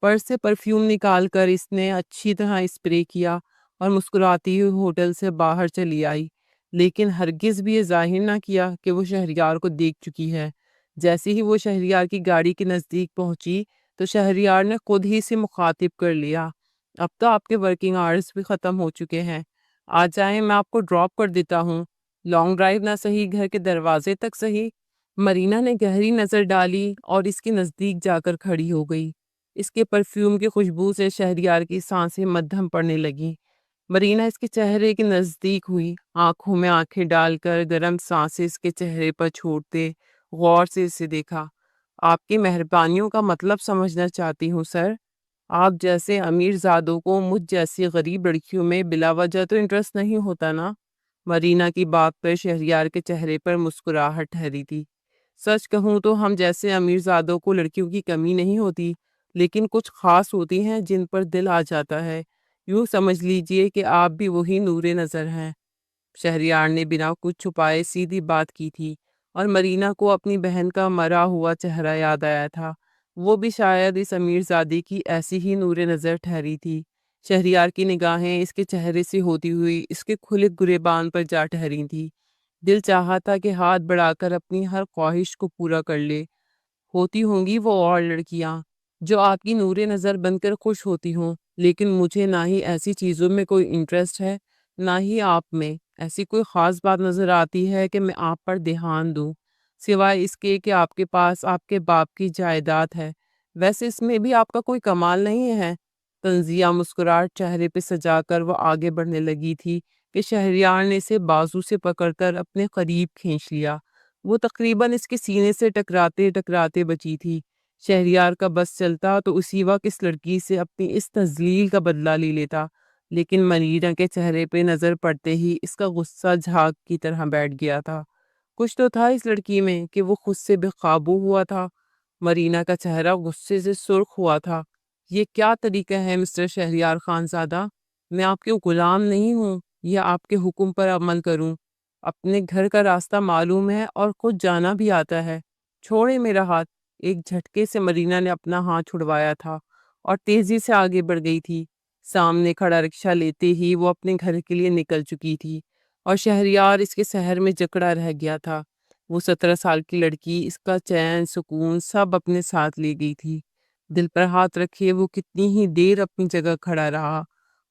A: پرس سے پرفیوم نکال کر اس نے اچھی طرح اسپرے کیا اور مسکراتی ہوئی ہوٹل سے باہر چلی آئی، لیکن ہرگز بھی یہ ظاہر نہ کیا کہ وہ شہریار کو دیکھ چکی ہے. جیسے ہی وہ شہریار کی گاڑی کے نزدیک پہنچی تو شہریار نے خود ہی سے مخاطب کر لیا. اب تو آپ کے ورکنگ آورز بھی ختم ہو چکے ہیں، آ جائیں میں آپ کو ڈراپ کر دیتا ہوں. لانگ ڈرائیو نہ صحیح، گھر کے دروازے تک صحیح. مرینا نے گہری نظر ڈالی اور اس کے نزدیک جا کر کھڑی ہو گئی. اس کے پرفیوم کی خوشبو سے شہریار کی سانسیں مدھم پڑنے لگیں. مرینا اس کے چہرے کے نزدیک ہوئی، آنکھوں میں آنکھیں ڈال کر گرم سانسیں اس کے چہرے پر چھوڑتے غور سے اسے دیکھا. آپ کی مہربانیوں کا مطلب سمجھنا چاہتی ہوں سر. آپ جیسے امیر زادوں کو مجھ جیسی غریب لڑکیوں میں بلا وجہ تو انٹرسٹ نہیں ہوتا نا؟ مرینا کی بات پر شہریار کے چہرے پر مسکراہٹ ٹھہری تھی. سچ کہوں تو ہم جیسے امیر زادوں کو لڑکیوں کی کمی نہیں ہوتی، لیکن کچھ خاص ہوتی ہیں جن پر دل آ جاتا ہے. یوں سمجھ لیجئے کہ آپ بھی وہی نور نظر ہیں. شہریار نے بنا کچھ چھپائے سیدھی بات کی تھی اور مرینا کو اپنی بہن کا مرا ہوا چہرہ یاد آیا تھا. وہ بھی شاید اس امیر زادی کی ایسی ہی نور نظر ٹھہری تھی. شہریار کی نگاہیں اس کے چہرے سے ہوتی ہوئی اس کے کھلے گریبان پر جا ٹھہری تھی. دل چاہا تھا کہ ہاتھ بڑھا کر اپنی ہر خواہش کو پورا کر لے. ہوتی ہوں گی وہ اور لڑکیاں جو آپ کی نور نظر بن کر خوش ہوتی ہوں، لیکن مجھے نہ ہی ایسی چیزوں میں کوئی انٹرسٹ ہے، نہ ہی آپ میں ایسی کوئی خاص بات نظر آتی ہے کہ میں آپ پر دھیان دوں، سوائے اس کے کہ آپ کے پاس آپ کے باپ کی جائیداد ہے. ویسے اس میں بھی آپ کا کوئی کمال نہیں ہے. طنزیہ مسکراہٹ چہرے پہ سجا کر وہ آگے بڑھنے لگی تھی کہ شہریار نے اسے بازو سے پکڑ کر اپنے قریب کھینچ لیا. وہ تقریباً اس کے سینے سے ٹکراتے ٹکراتے بچی تھی. شہریار کا بس چلتا تو اسی وقت اس لڑکی سے اپنی اس تذلیل کا بدلہ لے لیتا، لیکن مرینا کے چہرے پہ نظر پڑتے ہی اس کا غصہ جھاگ کی طرح بیٹھ گیا تھا. کچھ تو تھا اس لڑکی میں کہ وہ خود سے بے قابو ہوا تھا. مرینا کا چہرہ غصے سے سرخ ہوا تھا. یہ کیا طریقہ ہے مسٹر شہریار خان زادہ؟ میں آپ کے غلام نہیں ہوں یا آپ کے حکم پر عمل کروں. اپنے گھر کا راستہ معلوم ہے اور خود جانا بھی آتا ہے. چھوڑے میرا ہاتھ. ایک جھٹکے سے مرینا نے اپنا ہاتھ چھڑوایا تھا اور تیزی سے آگے بڑھ گئی تھی۔ سامنے کھڑا رکشہ لیتے ہی وہ اپنے گھر کے لیے نکل چکی تھی اور شہریار اس کے سحر میں جکڑا رہ گیا تھا۔ وہ 17 سال کی لڑکی اس کا چین سکون سب اپنے ساتھ لے گئی تھی۔ دل پر ہاتھ رکھے وہ کتنی ہی دیر اپنی جگہ کھڑا رہا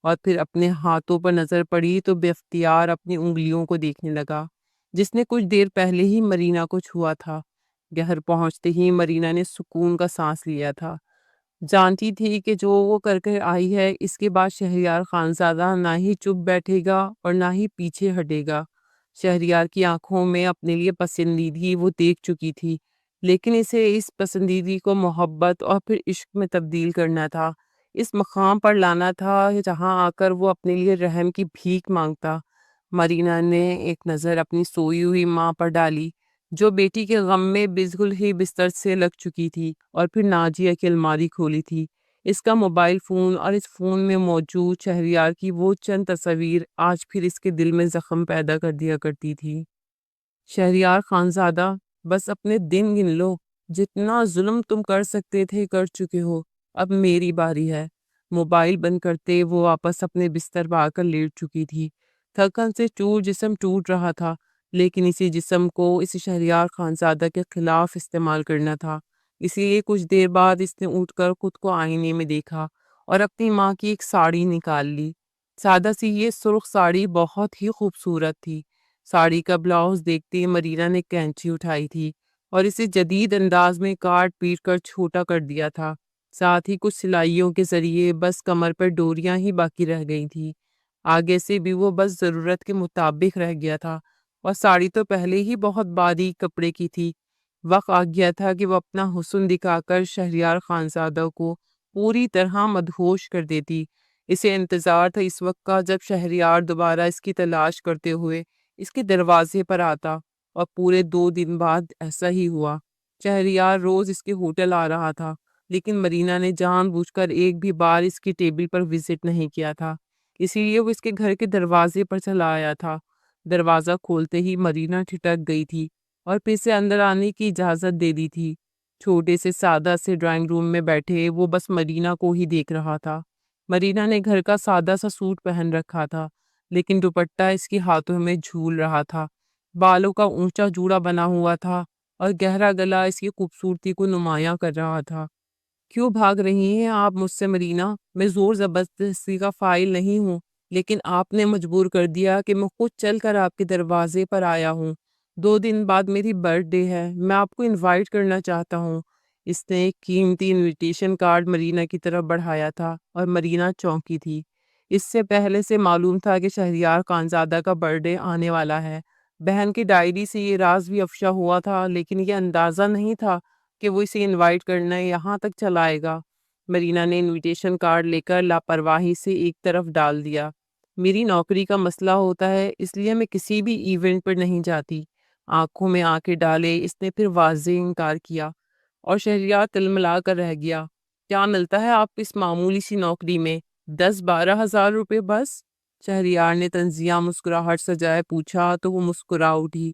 A: اور پھر اپنے ہاتھوں پر نظر پڑی تو بے اختیار اپنی انگلیوں کو دیکھنے لگا جس نے کچھ دیر پہلے ہی مرینا کو چھوا تھا۔ گھر پہنچتے ہی مرینا نے سکون کا سانس لیا تھا۔ جانتی تھی کہ جو وہ کر کے آئی ہے اس کے بعد شہریار خانزادہ نہ ہی چپ بیٹھے گا اور نہ ہی پیچھے ہٹے گا۔ شہریار کی آنکھوں میں اپنے لیے پسندیدگی وہ دیکھ چکی تھی، لیکن اسے اس پسندیدگی کو محبت اور پھر عشق میں تبدیل کرنا تھا، اس مقام پر لانا تھا جہاں آ کر وہ اپنے لیے رحم کی بھیک مانگتا۔ مرینا نے ایک نظر اپنی سوئی ہوئی ماں پر ڈالی جو بیٹی کے غم میں بالکل ہی بستر سے لگ چکی تھی، اور پھر ناجیہ کی الماری کھولی تھی۔ اس کا موبائل فون اور اس فون میں موجود شہریار کی وہ چند تصاویر آج پھر اس کے دل میں زخم پیدا کر دیا کرتی تھی۔ شہریار خانزادہ، بس اپنے دن گن لو، جتنا ظلم تم کر سکتے تھے کر چکے ہو، اب میری باری ہے۔ موبائل بند کرتے وہ واپس اپنے بستر پہ آ کر لیٹ چکی تھی۔ تھکن سے جسم ٹوٹ رہا تھا، لیکن اسی جسم کو اس شہریار خانزادہ کے خلاف استعمال کرنا تھا۔ اسی لیے کچھ دیر بعد اس نے اٹھ کر خود کو آئینے میں دیکھا اور اپنی ماں کی ایک ساڑی نکال لی۔ سادہ سی یہ سرخ ساڑی بہت ہی خوبصورت تھی۔ ساڑی کا بلاؤز دیکھتے مرینا نے کینچی اٹھائی تھی اور اسے جدید انداز میں کاٹ پیٹ کر چھوٹا کر دیا تھا۔ ساتھ ہی کچھ سلائیوں کے ذریعے بس کمر پر ڈوریاں ہی باقی رہ گئی تھی۔ آگے سے بھی وہ بس ضرورت کے مطابق رہ گیا تھا، اور ساڑی تو پہلے ہی بہت باریک کپڑے کی تھی۔ وقت آ گیا تھا کہ وہ اپنا حسن دکھا کر شہریار خانزادہ کو پوری طرح مدہوش کر دیتی۔ اسے انتظار تھا اس وقت کا جب شہریار دوبارہ اس کی تلاش کرتے ہوئے اس کے دروازے پر آتا، اور پورے 2 دن بعد ایسا ہی ہوا۔ شہریار روز اس کے ہوٹل آ رہا تھا، لیکن مرینا نے جان بوجھ کر ایک بھی بار اس کی ٹیبل پر وزٹ نہیں کیا تھا، اسی لیے وہ اس کے گھر کے دروازے پر چلا آیا تھا۔ دروازہ کھولتے ہی مرینا ٹھٹک گئی تھی اور پھر سے اندر آنے کی اجازت دے دی تھی۔ چھوٹے سے سادہ سے ڈرائنگ روم میں بیٹھے وہ بس مرینا کو ہی دیکھ رہا تھا۔ مرینا نے گھر کا سادہ سا سوٹ پہن رکھا تھا، لیکن دوپٹہ اس کے ہاتھوں میں جھول رہا تھا۔ بالوں کا اونچا جوڑا بنا ہوا تھا اور گہرا گلا اس کی خوبصورتی کو نمایاں کر رہا تھا۔ کیوں بھاگ رہی ہیں آپ مجھ سے مرینا؟ میں زور زبردستی کا فائل نہیں ہوں، لیکن آپ نے مجبور کر دیا کہ میں خود چل کر آپ کے دروازے پر آیا ہوں۔ 2 دن بعد میری برتھ ڈے ہے، میں آپ کو انوائٹ کرنا چاہتا ہوں۔ اس نے ایک قیمتی انویٹیشن کارڈ مرینا کی طرف بڑھایا تھا اور مرینا چونکی تھی۔ اس سے پہلے سے معلوم تھا کہ شہریار خانزادہ کا برتھ ڈے آنے والا ہے۔ بہن کی ڈائری سے یہ راز بھی افشا ہوا تھا، لیکن یہ اندازہ نہیں تھا کہ وہ اسے انوائٹ کرنے یہاں تک چلائے گا۔ مرینا نے انویٹیشن کارڈ لے کر لاپرواہی سے ایک طرف ڈال دیا۔ میری نوکری کا مسئلہ ہوتا ہے، اس لیے میں کسی بھی ایونٹ پر نہیں جاتی۔ آنکھوں میں آنکھیں ڈالے اس نے پھر واضح انکار کیا، اور شہریار تلملا کر رہ گیا۔ کیا ملتا ہے آپ اس معمولی سی نوکری میں؟ 10-12 ہزار روپے بس؟ شہریار نے طنزیہ مسکراہٹ سجائے پوچھا تو وہ مسکرا اٹھی۔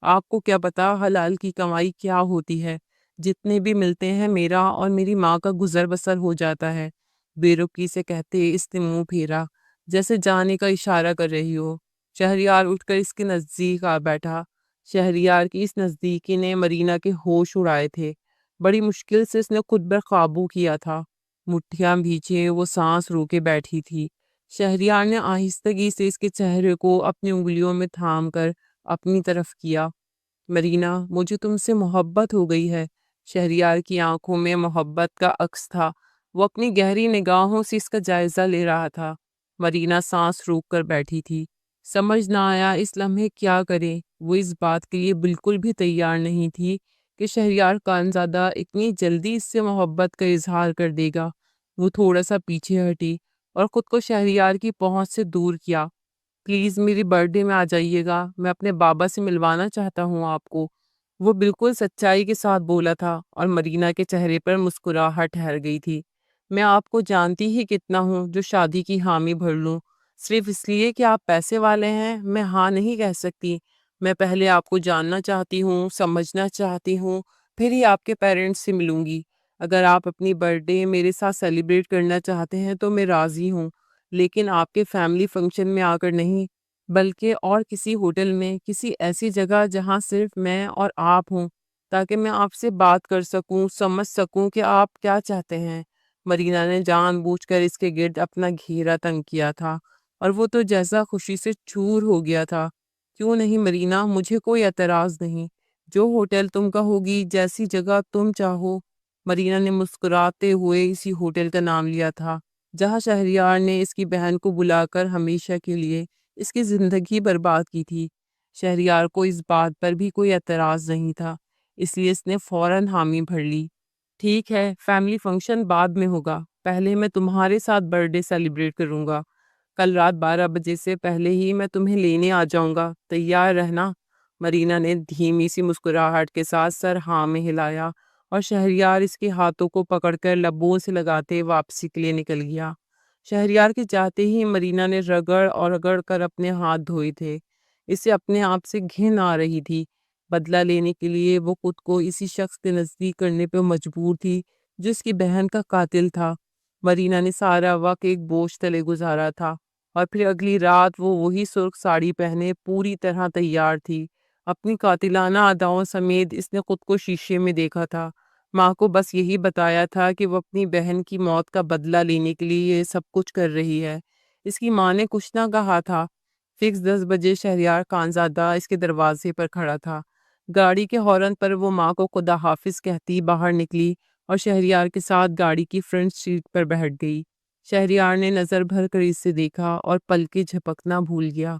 A: آپ کو کیا پتا حلال کی کمائی کیا ہوتی ہے؟ جتنے بھی ملتے ہیں میرا اور میری ماں کا گزر بسر ہو جاتا ہے۔ بے رکی سے کہتے اس نے منہ پھیرا جیسے جانے کا اشارہ کر رہی ہو۔ شہریار اٹھ کر اس کے نزدیک آ بیٹھا۔ شہریار کی اس نزدیکی نے مرینا کے ہوش اڑائے تھے۔ بڑی مشکل سے اس نے خود پر قابو کیا تھا۔ مٹھیاں بھیجے وہ سانس روکے بیٹھی تھی۔ شہریار نے آہستگی سے اس کے چہرے کو اپنی انگلیوں میں تھام کر اپنی طرف کیا۔ مرینا، مجھے تم سے محبت ہو گئی ہے۔ شہریار کی آنکھوں میں محبت کا عکس تھا۔ وہ اپنی گہری نگاہوں سے اس کا جائزہ لے رہا تھا۔ مرینا سانس روک کر بیٹھی تھی۔ سمجھ نہ آیا اس لمحے کیا کرے۔ وہ اس بات کے لیے بالکل بھی تیار نہیں تھی کہ شہریار خانزادہ اتنی جلدی اس سے محبت کا اظہار کر دے گا۔ وہ تھوڑا سا پیچھے ہٹی اور خود کو شہریار کی پہنچ سے دور کیا۔ پلیز میری برتھ ڈے میں آ جائیے گا، میں اپنے بابا سے ملوانا چاہتا ہوں آپ کو۔ وہ بالکل سچائی کے ساتھ بولا تھا، اور مرینا کے چہرے پر مسکراہٹ ٹھہر گئی تھی۔ میں آپ کو جانتی ہی کتنا ہوں جو شادی کی حامی بھر لوں، صرف اس لیے کہ آپ پیسے والے ہیں میں ہاں نہیں کہہ سکتی۔ میں پہلے آپ کو جاننا چاہتی ہوں، سمجھنا چاہتی ہوں، پھر ہی آپ کے پیرنٹس سے ملوں گی۔ اگر آپ اپنی برتھ ڈے میرے ساتھ سیلیبریٹ کرنا چاہتے ہیں تو میں راضی ہوں، لیکن آپ کے فیملی فنکشن میں آ کر نہیں، بلکہ اور کسی ہوٹل میں، کسی ایسی جگہ جہاں صرف میں اور آپ ہوں، تاکہ میں آپ سے بات کر سکوں، سمجھ سکوں کہ آپ کیا چاہتے ہیں۔ مرینا نے جان بوجھ کر اس کے گرد اپنا گھیرا تنگ کیا تھا، اور وہ تو جیسا خوشی سے چور ہو گیا تھا۔ کیوں نہیں مرینا، مجھے کوئی اعتراض نہیں، جو ہوٹل تم کہوگی، جیسی جگہ تم چاہو۔ مرینا نے مسکراتے ہوئے اسی ہوٹل کا نام لیا تھا جہاں شہریار نے اس کی بہن کو بلا کر ہمیشہ کے لیے اس کی زندگی برباد کی تھی۔ شہریار کو اس بات پر بھی کوئی اعتراض نہیں تھا، اس لیے اس نے فوراً حامی بھر لی۔ ٹھیک ہے، فیملی فنکشن بعد میں ہوگا، پہلے میں تمہارے ساتھ برتھ ڈے سیلیبریٹ کروں گا۔ کل رات 12 بجے سے پہلے ہی میں تمہیں لینے آ جاؤں گا، تیار رہنا۔ مرینا نے دھیمی سی مسکراہٹ کے ساتھ سر ہاں میں ہلایا، اور شہریار اس کے ہاتھوں کو پکڑ کر لبوں سے لگاتے واپسی کے لیے نکل گیا۔ شہریار کے جاتے ہی مرینا نے رگڑ اور رگڑ کر اپنے ہاتھ دھوئے تھے۔ اسے اپنے آپ سے گھن آ رہی تھی۔ بدلہ لینے کے لیے وہ خود کو اسی شخص کے نزدیک کرنے پہ مجبور تھی جو اس کی بہن کا قاتل تھا۔ مرینا نے سارا وقت ایک بوجھ تلے گزارا تھا، اور پھر اگلی رات وہ وہی سرخ ساڑی پہنے پوری طرح تیار تھی۔ اپنی قاتلانہ اداؤں سمیت اس نے خود کو شیشے میں دیکھا تھا۔ ماں کو بس یہی بتایا تھا کہ وہ اپنی بہن کی موت کا بدلہ لینے کے لیے یہ سب کچھ کر رہی ہے۔ اس کی ماں نے کچھ نہ کہا تھا۔ فکس 10 بجے شہریار خانزادہ اس کے دروازے پر کھڑا تھا۔ گاڑی کے ہارن پر وہ ماں کو خدا حافظ کہتی باہر نکلی اور شہریار کے ساتھ گاڑی کی فرنٹ سیٹ پر بیٹھ گئی۔ شہریار نے نظر بھر کر اسے دیکھا اور پلکیں جھپکنا بھول گیا۔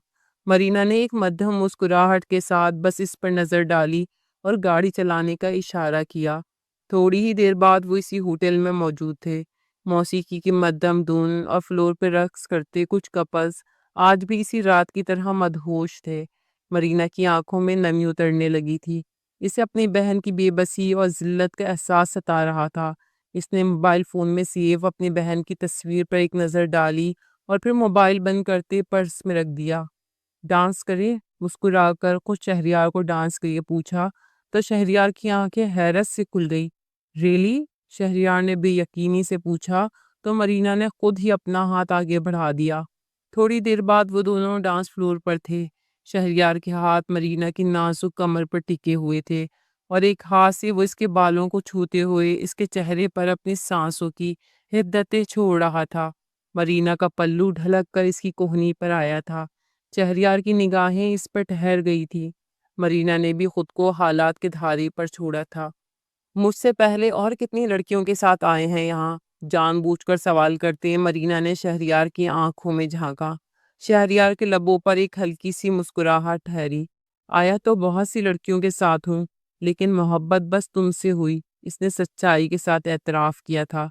A: مرینا نے ایک مدھم مسکراہٹ کے ساتھ بس اس پر نظر ڈالی اور گاڑی چلانے کا اشارہ کیا۔ تھوڑی ہی دیر بعد وہ اسی ہوٹل میں موجود تھے۔ موسیقی کی مدھم دھن اور فلور پہ رقص کرتے کچھ کپلز آج بھی اسی رات کی طرح مدہوش تھے۔ مرینا کی آنکھوں میں نمی اترنے لگی تھی۔ اسے اپنی بہن کی بے بسی اور ذلت کا احساس ستا رہا تھا۔ اس نے موبائل فون میں سیو اپنی بہن کی تصویر پر ایک نظر ڈالی اور پھر موبائل بند کرتے پرس میں رکھ دیا۔ ڈانس کرے؟ مسکرا کر خود شہریار کو ڈانس کے لیے پوچھا تو شہریار کی آنکھیں حیرت سے کھل گئی۔ ریلی؟ شہریار نے بے یقینی سے پوچھا تو مرینا نے خود ہی اپنا ہاتھ آگے بڑھا دیا۔ تھوڑی دیر بعد وہ دونوں ڈانس فلور پر تھے۔ شہریار کے ہاتھ مرینا کی نازک کمر پر ٹکے ہوئے تھے، اور ایک ہاتھ سے وہ اس کے بالوں کو چھوتے ہوئے اس کے چہرے پر اپنی سانسوں کی حدتیں چھوڑ رہا تھا۔ مرینا کا پلو ڈھلک کر اس کی کوہنی پر آیا تھا۔ شہریار کی نگاہیں اس پر ٹھہر گئی تھی۔ مرینا نے بھی خود کو حالات کے دھارے پر چھوڑا تھا۔ مجھ سے پہلے اور کتنی لڑکیوں کے ساتھ آئے ہیں یہاں؟ جان بوجھ کر سوال کرتے مرینا نے شہریار کی آنکھوں میں جھانکا۔ شہریار کے لبوں پر ایک ہلکی سی مسکراہٹ ٹھہری۔ آیا تو بہت سی لڑکیوں کے ساتھ ہوں، لیکن محبت بس تم سے ہوئی، اس نے سچائی کے ساتھ اعتراف کیا تھا۔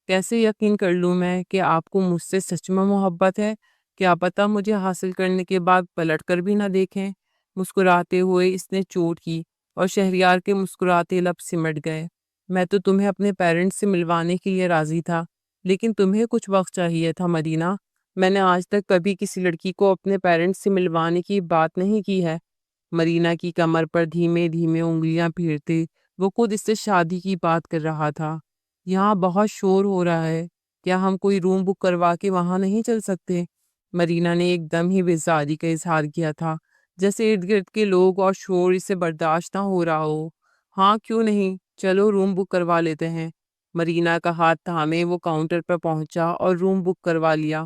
A: کیسے یقین کر لوں میں کہ آپ کو مجھ سے سچ میں محبت ہے؟ کیا پتہ مجھے حاصل کرنے کے بعد پلٹ کر بھی نہ دیکھیں۔ مسکراتے ہوئے اس نے چوٹ کی، اور شہریار کے مسکراتے لب سمٹ گئے۔ میں تو تمہیں اپنے پیرنٹس سے ملوانے کے لیے راضی تھا، لیکن تمہیں کچھ وقت چاہیے تھا مرینا۔ میں نے آج تک کبھی کسی لڑکی کو اپنے پیرنٹس سے ملوانے کی بات نہیں کی ہے۔ مرینا کی کمر پر دھیمے دھیمے انگلیاں پھیرتے وہ خود اس سے شادی کی بات کر رہا تھا۔ یہاں بہت شور ہو رہا ہے، کیا ہم کوئی روم بک کروا کے وہاں نہیں چل سکتے؟ مرینا نے ایک دم ہی بیزاری کا اظہار کیا تھا، جیسے ارد گرد کے لوگ اور شور اسے برداشت نہ ہو رہا ہو۔ ہاں کیوں نہیں، چلو روم بک کروا لیتے ہیں۔ مرینا کا ہاتھ تھامے وہ کاؤنٹر پر پہنچا اور روم بک کروا لیا۔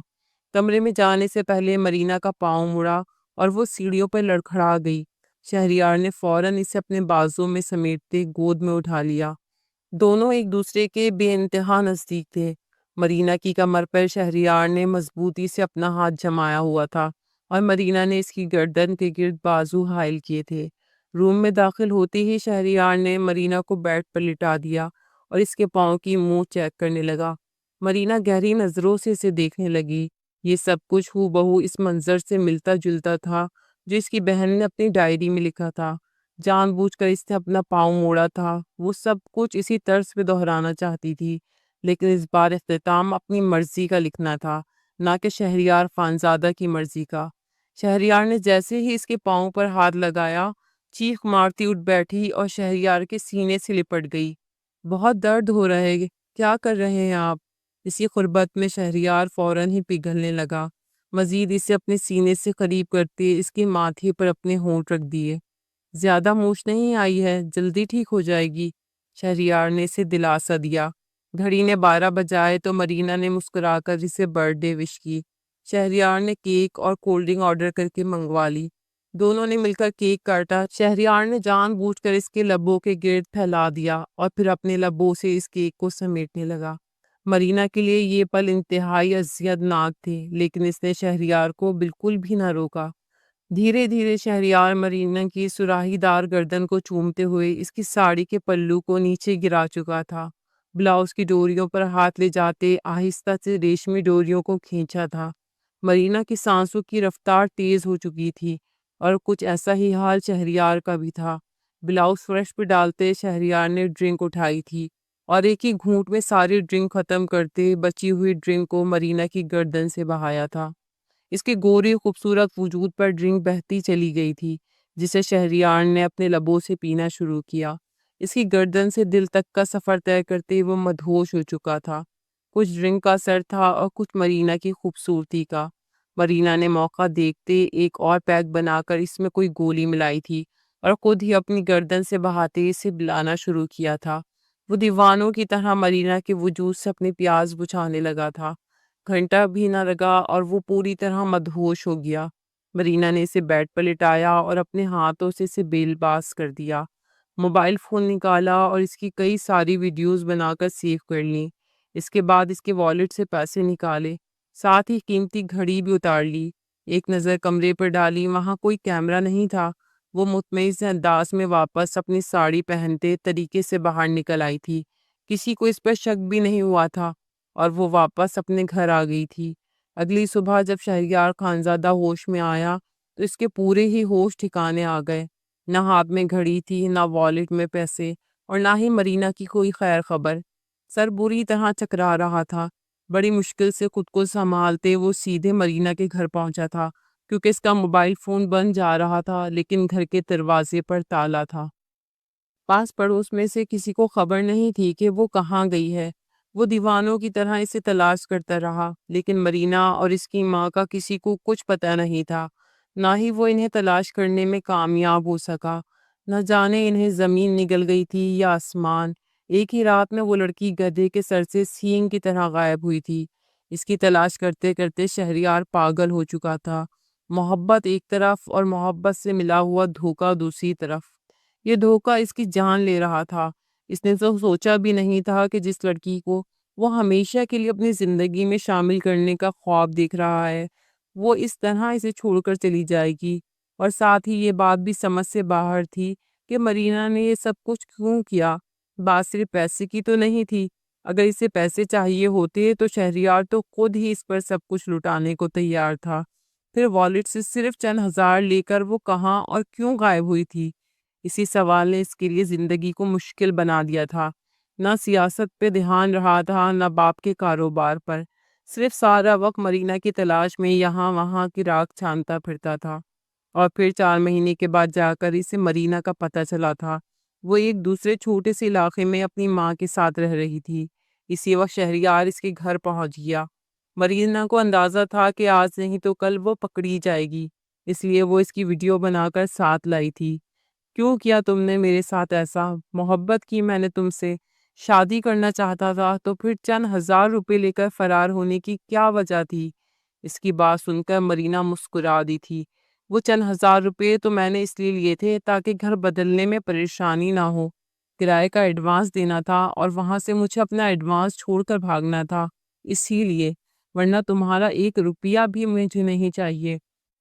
A: کمرے میں جانے سے پہلے مرینا کا پاؤں مڑا اور وہ سیڑھیوں پر لڑکھڑا گئی۔ شہریار نے فوراً اسے اپنے بازو میں سمیٹتے گود میں اٹھا لیا۔ دونوں ایک دوسرے کے بے انتہا نزدیک تھے۔ مرینا کی کمر پر شہریار نے مضبوطی سے اپنا ہاتھ جمایا ہوا تھا، اور مرینا نے اس کی گردن کے گرد بازو حائل کیے تھے۔ روم میں داخل ہوتے ہی شہریار نے مرینا کو بیڈ پر لٹا دیا اور اس کے پاؤں کی منہ چیک کرنے لگا۔ مرینا گہری نظروں سے اسے دیکھنے لگی۔ یہ سب کچھ ہو بہو اس منظر سے ملتا جلتا تھا جو اس کی بہن نے اپنی ڈائری میں لکھا تھا۔ جان بوجھ کر اس نے اپنا پاؤں موڑا تھا۔ وہ سب کچھ اسی طرز پہ دہرانا چاہتی تھی، لیکن اس بار اختتام اپنی مرضی کا لکھنا تھا، نہ کہ شہریار خانزادہ کی مرضی کا۔ شہریار نے جیسے ہی اس کے پاؤں پر ہاتھ لگایا، چیخ مارتی اٹھ بیٹھی اور شہریار کے سینے سے لپٹ گئی۔ بہت درد ہو رہا ہے، کیا کر رہے ہیں آپ؟ اسی قربت میں شہریار فوراً ہی پگھلنے لگا، مزید اسے اپنے سینے سے قریب کرتے اس کے ماتھے پر اپنے ہونٹ رکھ دیے۔ زیادہ موچ نہیں آئی ہے، جلدی ٹھیک ہو جائے گی، شہریار نے اسے دلاسا دیا۔ گھڑی نے 12 بجائے تو مرینا نے مسکرا کر اسے برتھ ڈے وش کی۔ شہریار نے کیک اور کولڈ ڈرنک آرڈر کر کے منگوا لی۔ دونوں نے مل کر کیک کاٹا۔ شہریار نے جان بوجھ کر اس کے لبوں کے گرد پھیلا دیا اور پھر اپنے لبوں سے اس کیک کو سمیٹنے لگا۔ مرینا کے لیے یہ پل انتہائی اذیت ناک تھے، لیکن اس نے شہریار کو بالکل بھی نہ روکا۔ دھیرے دھیرے شہریار مرینا کی سراہی دار گردن کو چومتے ہوئے اس کی ساڑی کے پلو کو نیچے گرا چکا تھا۔ بلاؤز کی ڈوریوں پر ہاتھ لے جاتے آہستہ سے ریشمی ڈوریوں کو کھینچا تھا۔ مرینا کی سانسوں کی رفتار تیز ہو چکی تھی اور کچھ ایسا ہی حال شہریار کا بھی تھا۔ بلاؤز فرش پہ ڈالتے شہریار نے ڈرنک اٹھائی تھی اور ایک ہی گھونٹ میں ساری ڈرنک ختم کرتے بچی ہوئی ڈرنک کو مرینا کی گردن سے بہایا تھا۔ اس کے گورے خوبصورت وجود پر ڈرنک بہتی چلی گئی تھی، جسے شہریار نے اپنے لبوں سے پینا شروع کیا۔ اس کی گردن سے دل تک کا سفر طے کرتے وہ مدہوش ہو چکا تھا۔ کچھ ڈرنک کا اثر تھا اور کچھ مرینا کی خوبصورتی کا۔ مرینا نے موقع دیکھتے ایک اور پیک بنا کر اس میں کوئی گولی ملائی تھی اور خود ہی اپنی گردن سے بہاتے اسے بلانا شروع کیا تھا۔ وہ دیوانوں کی طرح مرینا کے وجود سے اپنی پیاس بجھانے لگا تھا۔ گھنٹہ بھی نہ لگا اور وہ پوری طرح مدہوش ہو گیا۔ مرینا نے اسے بیڈ پر لٹایا اور اپنے ہاتھوں سے اسے بے لباس کر دیا۔ موبائل فون نکالا اور اس کی کئی ساری ویڈیوز بنا کر سیو کر لیں۔ اس کے بعد اس کے والیٹ سے پیسے نکالے، ساتھ ہی قیمتی گھڑی بھی اتار لی۔ ایک نظر کمرے پر ڈالی، وہاں کوئی کیمرہ نہیں تھا۔ وہ مطمئن انداز میں واپس اپنی ساڑی پہنتے طریقے سے باہر نکل آئی تھی۔ کسی کو اس پر شک بھی نہیں ہوا تھا اور وہ واپس اپنے گھر آ گئی تھی۔ اگلی صبح جب شہریار خانزادہ ہوش میں آیا تو اس کے پورے ہی ہوش ٹھکانے آ گئے۔ نہ ہاتھ میں گھڑی تھی، نہ والیٹ میں پیسے، اور نہ ہی مرینا کی کوئی خیر خبر۔ سر بری طرح چکرا رہا تھا۔ بڑی مشکل سے خود کو سنبھالتے وہ سیدھے مرینا کے گھر پہنچا تھا، کیونکہ اس کا موبائل فون بند جا رہا تھا، لیکن گھر کے دروازے پر تالا تھا۔ پاس پڑوس میں سے کسی کو خبر نہیں تھی کہ وہ کہاں گئی ہے۔ وہ دیوانوں کی طرح اسے تلاش کرتا رہا، لیکن مرینا اور اس کی ماں کا کسی کو کچھ پتہ نہیں تھا۔ نہ ہی وہ انہیں تلاش کرنے میں کامیاب ہو سکا۔ نہ جانے انہیں زمین نگل گئی تھی یا آسمان۔ ایک ہی رات میں وہ لڑکی گدھے کے سر سے سینگ کی طرح غائب ہوئی تھی۔ اس کی تلاش کرتے کرتے شہریار پاگل ہو چکا تھا۔ محبت ایک طرف اور محبت سے ملا ہوا دھوکہ دوسری طرف۔ یہ دھوکہ اس کی جان لے رہا تھا۔ اس نے تو سوچا بھی نہیں تھا کہ جس لڑکی کو وہ ہمیشہ کے لیے اپنی زندگی میں شامل کرنے کا خواب دیکھ رہا ہے، وہ اس طرح اسے چھوڑ کر چلی جائے گی۔ اور ساتھ ہی یہ بات بھی سمجھ سے باہر تھی کہ مرینا نے یہ سب کچھ کیوں کیا۔ بات صرف پیسے کی تو نہیں تھی۔ اگر اسے پیسے چاہیے ہوتے تو شہریار تو خود ہی اس پر سب کچھ لٹانے کو تیار تھا۔ پھر والیٹ سے صرف چند ہزار لے کر وہ کہاں اور کیوں غائب ہوئی تھی؟ اسی سوال نے اس کے لیے زندگی کو مشکل بنا دیا تھا۔ نہ سیاست پہ دھیان رہا تھا، نہ باپ کے کاروبار پر۔ صرف سارا وقت مرینا کی تلاش میں یہاں وہاں کی راکھ چھانتا پھرتا تھا۔ اور پھر 4 مہینے کے بعد جا کر اسے مرینا کا پتہ چلا تھا۔ وہ ایک دوسرے چھوٹے سے علاقے میں اپنی ماں کے ساتھ رہ رہی تھی۔ اسی وقت شہریار اس کے گھر پہنچ گیا۔ مرینا کو اندازہ تھا کہ آج نہیں تو کل وہ پکڑی جائے گی، اس لیے وہ اس کی ویڈیو بنا کر ساتھ لائی تھی۔ کیوں کیا تم نے میرے ساتھ ایسا؟ محبت کی میں نے تم سے، شادی کرنا چاہتا تھا، تو پھر چند ہزار روپے لے کر فرار ہونے کی کیا وجہ تھی؟ اس کی بات سن کر مرینا مسکرا دی تھی۔ وہ چند ہزار روپے تو میں نے اس لیے لیے تھے تاکہ گھر بدلنے میں پریشانی نہ ہو۔ کرائے کا ایڈوانس دینا تھا اور وہاں سے مجھے اپنا ایڈوانس چھوڑ کر بھاگنا تھا، اسی لیے، ورنہ تمہارا 1 روپیہ بھی مجھے نہیں چاہیے۔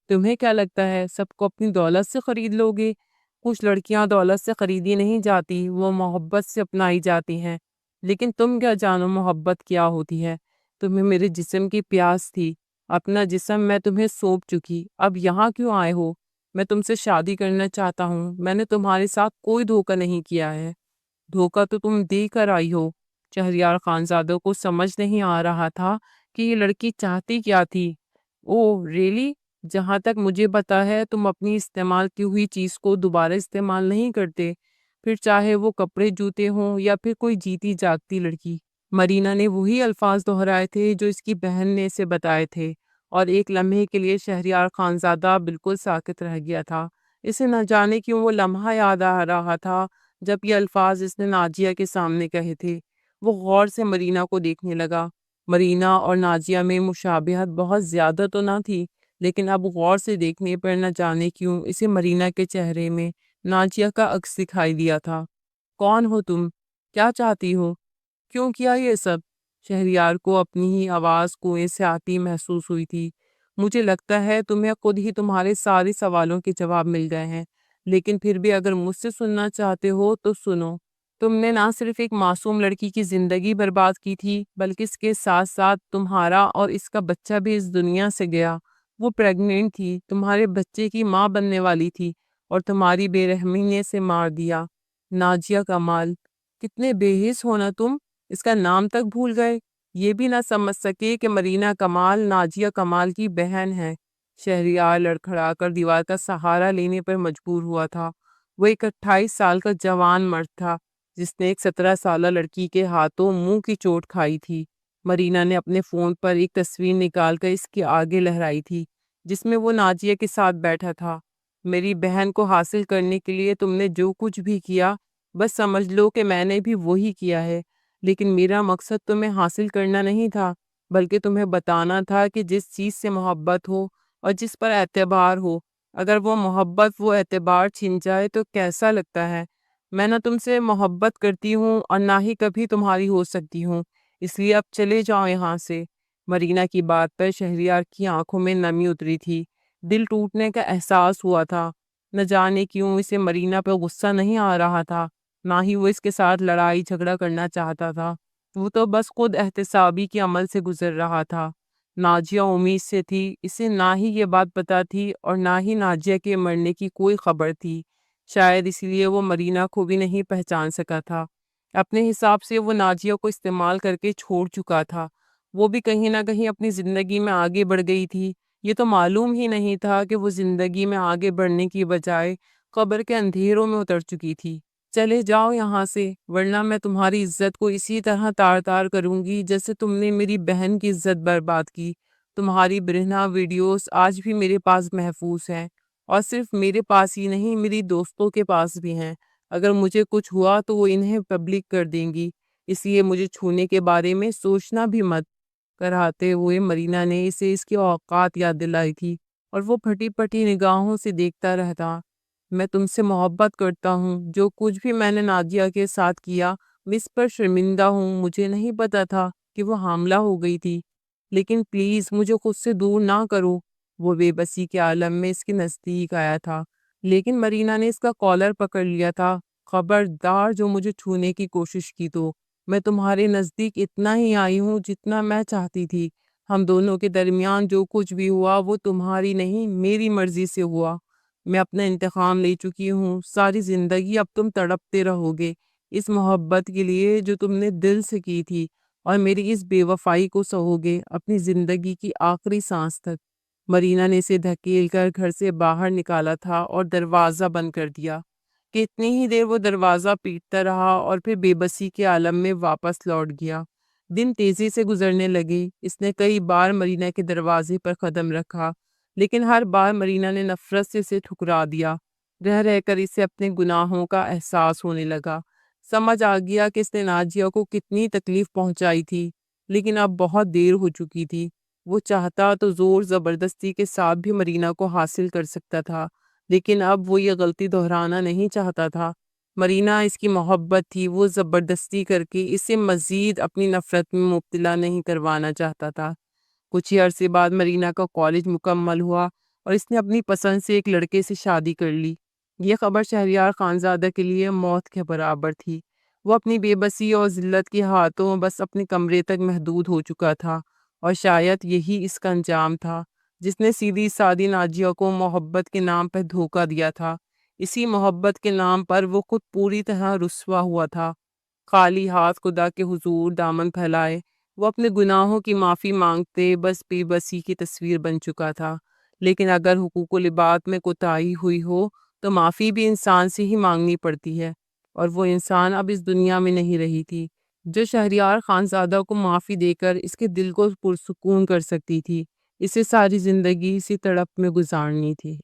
A: تمہیں کیا لگتا ہے سب کو اپنی دولت سے خرید لو گے؟ کچھ لڑکیاں دولت سے خریدی نہیں جاتی، وہ محبت سے اپنائی جاتی ہیں۔ لیکن تم کیا جانو محبت کیا ہوتی ہے؟ تمہیں میرے جسم کی پیاس تھی، اپنا جسم میں تمہیں سونپ چکی، اب یہاں کیوں آئے ہو؟ میں تم سے شادی کرنا چاہتا ہوں، میں نے تمہارے ساتھ کوئی دھوکہ نہیں کیا ہے۔ دھوکہ تو تم دے کر آئی ہو۔ شہریار خانزادوں کو سمجھ نہیں آ رہا تھا کہ یہ لڑکی چاہتی کیا تھی۔ اوہ ریلی؟ جہاں تک مجھے پتا ہے تم اپنی استعمال کی ہوئی چیز کو دوبارہ استعمال نہیں کرتے۔ پھر چاہے وہ کپڑے جوتے ہوں یا پھر کوئی جیتی جاگتی لڑکی۔ مرینا نے وہی الفاظ دہرائے تھے جو اس کی بہن نے اسے بتائے تھے، اور ایک لمحے کے لیے شہریار خانزادہ بالکل ساکت رہ گیا تھا۔ اسے نہ جانے کیوں وہ لمحہ یاد آ رہا تھا جب یہ الفاظ اس نے ناجیہ کے سامنے کہے تھے۔ وہ غور سے مرینا کو دیکھنے لگا۔ مرینا اور ناجیہ میں مشابہت بہت زیادہ تو نہ تھی، لیکن اب غور سے دیکھنے پر نہ جانے کیوں اسے مرینا کے چہرے میں ناجیہ کا عکس دکھائی دیا تھا۔ کون ہو تم؟ کیا چاہتی ہو؟ کیوں کیا یہ سب؟ شہریار کو اپنی ہی آواز کنویں سے آتی محسوس ہوئی تھی۔ مجھے لگتا ہے تمہیں خود ہی تمہارے سارے سوالوں کے جواب مل گئے ہیں، لیکن پھر بھی اگر مجھ سے سننا چاہتے ہو تو سنو۔ تم نے نہ صرف ایک معصوم لڑکی کی زندگی برباد کی تھی، بلکہ اس کے ساتھ ساتھ تمہارا اور اس کا بچہ بھی اس دنیا سے گیا۔ وہ پریگننٹ تھی، تمہارے بچے کی ماں بننے والی تھی، اور تمہاری بے رحمی نے اسے مار دیا۔ ناجیہ کمال، کتنے بے حس ہونا تم، اس کا نام تک بھول گئے، یہ بھی نہ سمجھ سکے کہ مرینا کمال ناجیہ کمال کی بہن ہے۔ شہریار لڑکھڑا کر دیوار کا سہارا لینے پر مجبور ہوا تھا۔ وہ ایک 28 سال کا جوان مرد تھا جس نے ایک 17 سالہ لڑکی کے ہاتھوں منہ کی چوٹ کھائی تھی۔ مرینا نے اپنے فون پر ایک تصویر نکال کر اس کے آگے لہرائی تھی جس میں وہ ناجیہ کے ساتھ بیٹھا تھا۔ میری بہن کو حاصل کرنے کے لیے تم نے جو کچھ بھی کیا، بس سمجھ لو کہ میں نے بھی وہی کیا ہے، لیکن میرا مقصد تمہیں حاصل کرنا نہیں تھا، بلکہ تمہیں بتانا تھا کہ جس چیز سے محبت ہو اور جس پر اعتبار ہو، اگر وہ محبت وہ اعتبار چھن جائے تو کیسا لگتا ہے۔ میں نہ تم سے محبت کرتی ہوں اور نہ ہی کبھی تمہاری ہو سکتی ہوں، اس لیے اب چلے جاؤ یہاں سے۔ مرینا کی بات پر شہریار کی آنکھوں میں نمی اتری تھی۔ دل ٹوٹنے کا احساس ہوا تھا۔ نہ جانے کیوں اسے مرینا پہ غصہ نہیں آ رہا تھا، نہ ہی وہ اس کے ساتھ لڑائی جھگڑا کرنا چاہتا تھا۔ وہ تو بس خود احتسابی کے عمل سے گزر رہا تھا۔ ناجیہ امید سے تھی، اسے نہ ہی یہ بات پتہ تھی اور نہ ہی ناجیہ کے مرنے کی کوئی خبر تھی۔ شاید اس لیے وہ مرینا کو بھی نہیں پہچان سکا تھا۔ اپنے حساب سے وہ ناجیہ کو استعمال کر کے چھوڑ چکا تھا۔ وہ بھی کہیں نہ کہیں اپنی زندگی میں آگے بڑھ گئی تھی۔ یہ تو معلوم ہی نہیں تھا کہ وہ زندگی میں آگے بڑھنے کی بجائے قبر کے اندھیروں میں اتر چکی تھی۔ چلے جاؤ یہاں سے، ورنہ میں تمہاری عزت کو اسی طرح تار تار کروں گی جیسے تم نے میری بہن کی عزت برباد کی۔ تمہاری برہنہ ویڈیوز آج بھی میرے پاس محفوظ ہیں، اور صرف میرے پاس ہی نہیں، میری دوستوں کے پاس بھی ہیں۔ اگر مجھے کچھ ہوا تو وہ انہیں پبلک کر دیں گی، اس لیے مجھے چھونے کے بارے میں سوچنا بھی مت۔ کراتے ہوئے مرینا نے اسے اس کی اوقات یاد دلائی تھی، اور وہ پھٹی پھٹی نگاہوں سے دیکھتا رہتا۔ میں تم سے محبت کرتا ہوں، جو کچھ بھی میں نے ناجیہ کے ساتھ کیا میں اس پر شرمندہ ہوں۔ مجھے نہیں پتا تھا کہ وہ حاملہ ہو گئی تھی، لیکن پلیز مجھے خود سے دور نہ کرو۔ وہ بے بسی کے عالم میں اس کے نزدیک آیا تھا، لیکن مرینا نے اس کا کالر پکڑ لیا تھا۔ خبردار جو مجھے چھونے کی کوشش کی تو میں تمہارے نزدیک اتنا ہی آئی ہوں جتنا میں چاہتی تھی۔ ہم دونوں کے درمیان جو کچھ بھی ہوا وہ تمہاری نہیں میری مرضی سے ہوا۔ میں اپنا انتقام لے چکی ہوں۔ ساری زندگی اب تم تڑپتے رہو گے اس محبت کے لیے جو تم نے دل سے کی تھی، اور میری اس بے وفائی کو سہو گے اپنی زندگی کی آخری سانس تک۔ مرینا نے اسے دھکیل کر گھر سے باہر نکالا تھا اور دروازہ بند کر دیا کہ اتنی ہی دیر وہ دروازہ پیٹتا رہا اور پھر بے بسی کے عالم میں واپس لوٹ گیا۔ دن تیزی سے گزرنے لگے۔ اس نے کئی بار مرینا کے دروازے پر قدم رکھا، لیکن ہر بار مرینا نے نفرت سے اسے ٹھکرا دیا۔ رہ رہ کر اسے اپنے گناہوں کا احساس ہونے لگا۔ سمجھ آ گیا کہ اس نے ناجیہ کو کتنی تکلیف پہنچائی تھی، لیکن اب بہت دیر ہو چکی تھی۔ وہ چاہتا تو زور زبردستی کے ساتھ بھی مرینا کو حاصل کر سکتا تھا، لیکن اب وہ یہ غلطی دہرانا نہیں چاہتا تھا۔ مرینا اس کی محبت تھی، وہ زبردستی کر کے اسے مزید اپنی نفرت میں مبتلا نہیں کروانا چاہتا تھا۔ کچھ ہی عرصے بعد مرینا کا کالج مکمل ہوا اور اس نے اپنی پسند سے ایک لڑکے سے شادی کر لی۔ یہ خبر شہریار خانزادہ کے لیے موت کے برابر تھی۔ وہ اپنی بے بسی اور ذلت کے ہاتھوں بس اپنے کمرے تک محدود ہو چکا تھا، اور شاید یہی اس کا انجام تھا جس نے سیدھی سادی ناجیہ کو محبت کے نام پر دھوکہ دیا تھا۔ اسی محبت کے نام پر وہ خود پوری طرح رسوا ہوا تھا۔ خالی ہاتھ خدا کے حضور دامن پھیلائے وہ اپنے گناہوں کی معافی مانگتے بس بے بسی کی تصویر بن چکا تھا۔ لیکن اگر حقوق و لبات میں کوتاہی ہوئی ہو تو معافی بھی انسان سے ہی مانگنی پڑتی ہے۔ اور وہ انسان اب اس دنیا میں نہیں رہی تھی جو شہریار خانزادہ کو معافی دے کر اس کے دل کو پرسکون کر سکتی تھی۔ اسے ساری زندگی اسی تڑپ میں گزارنی تھی۔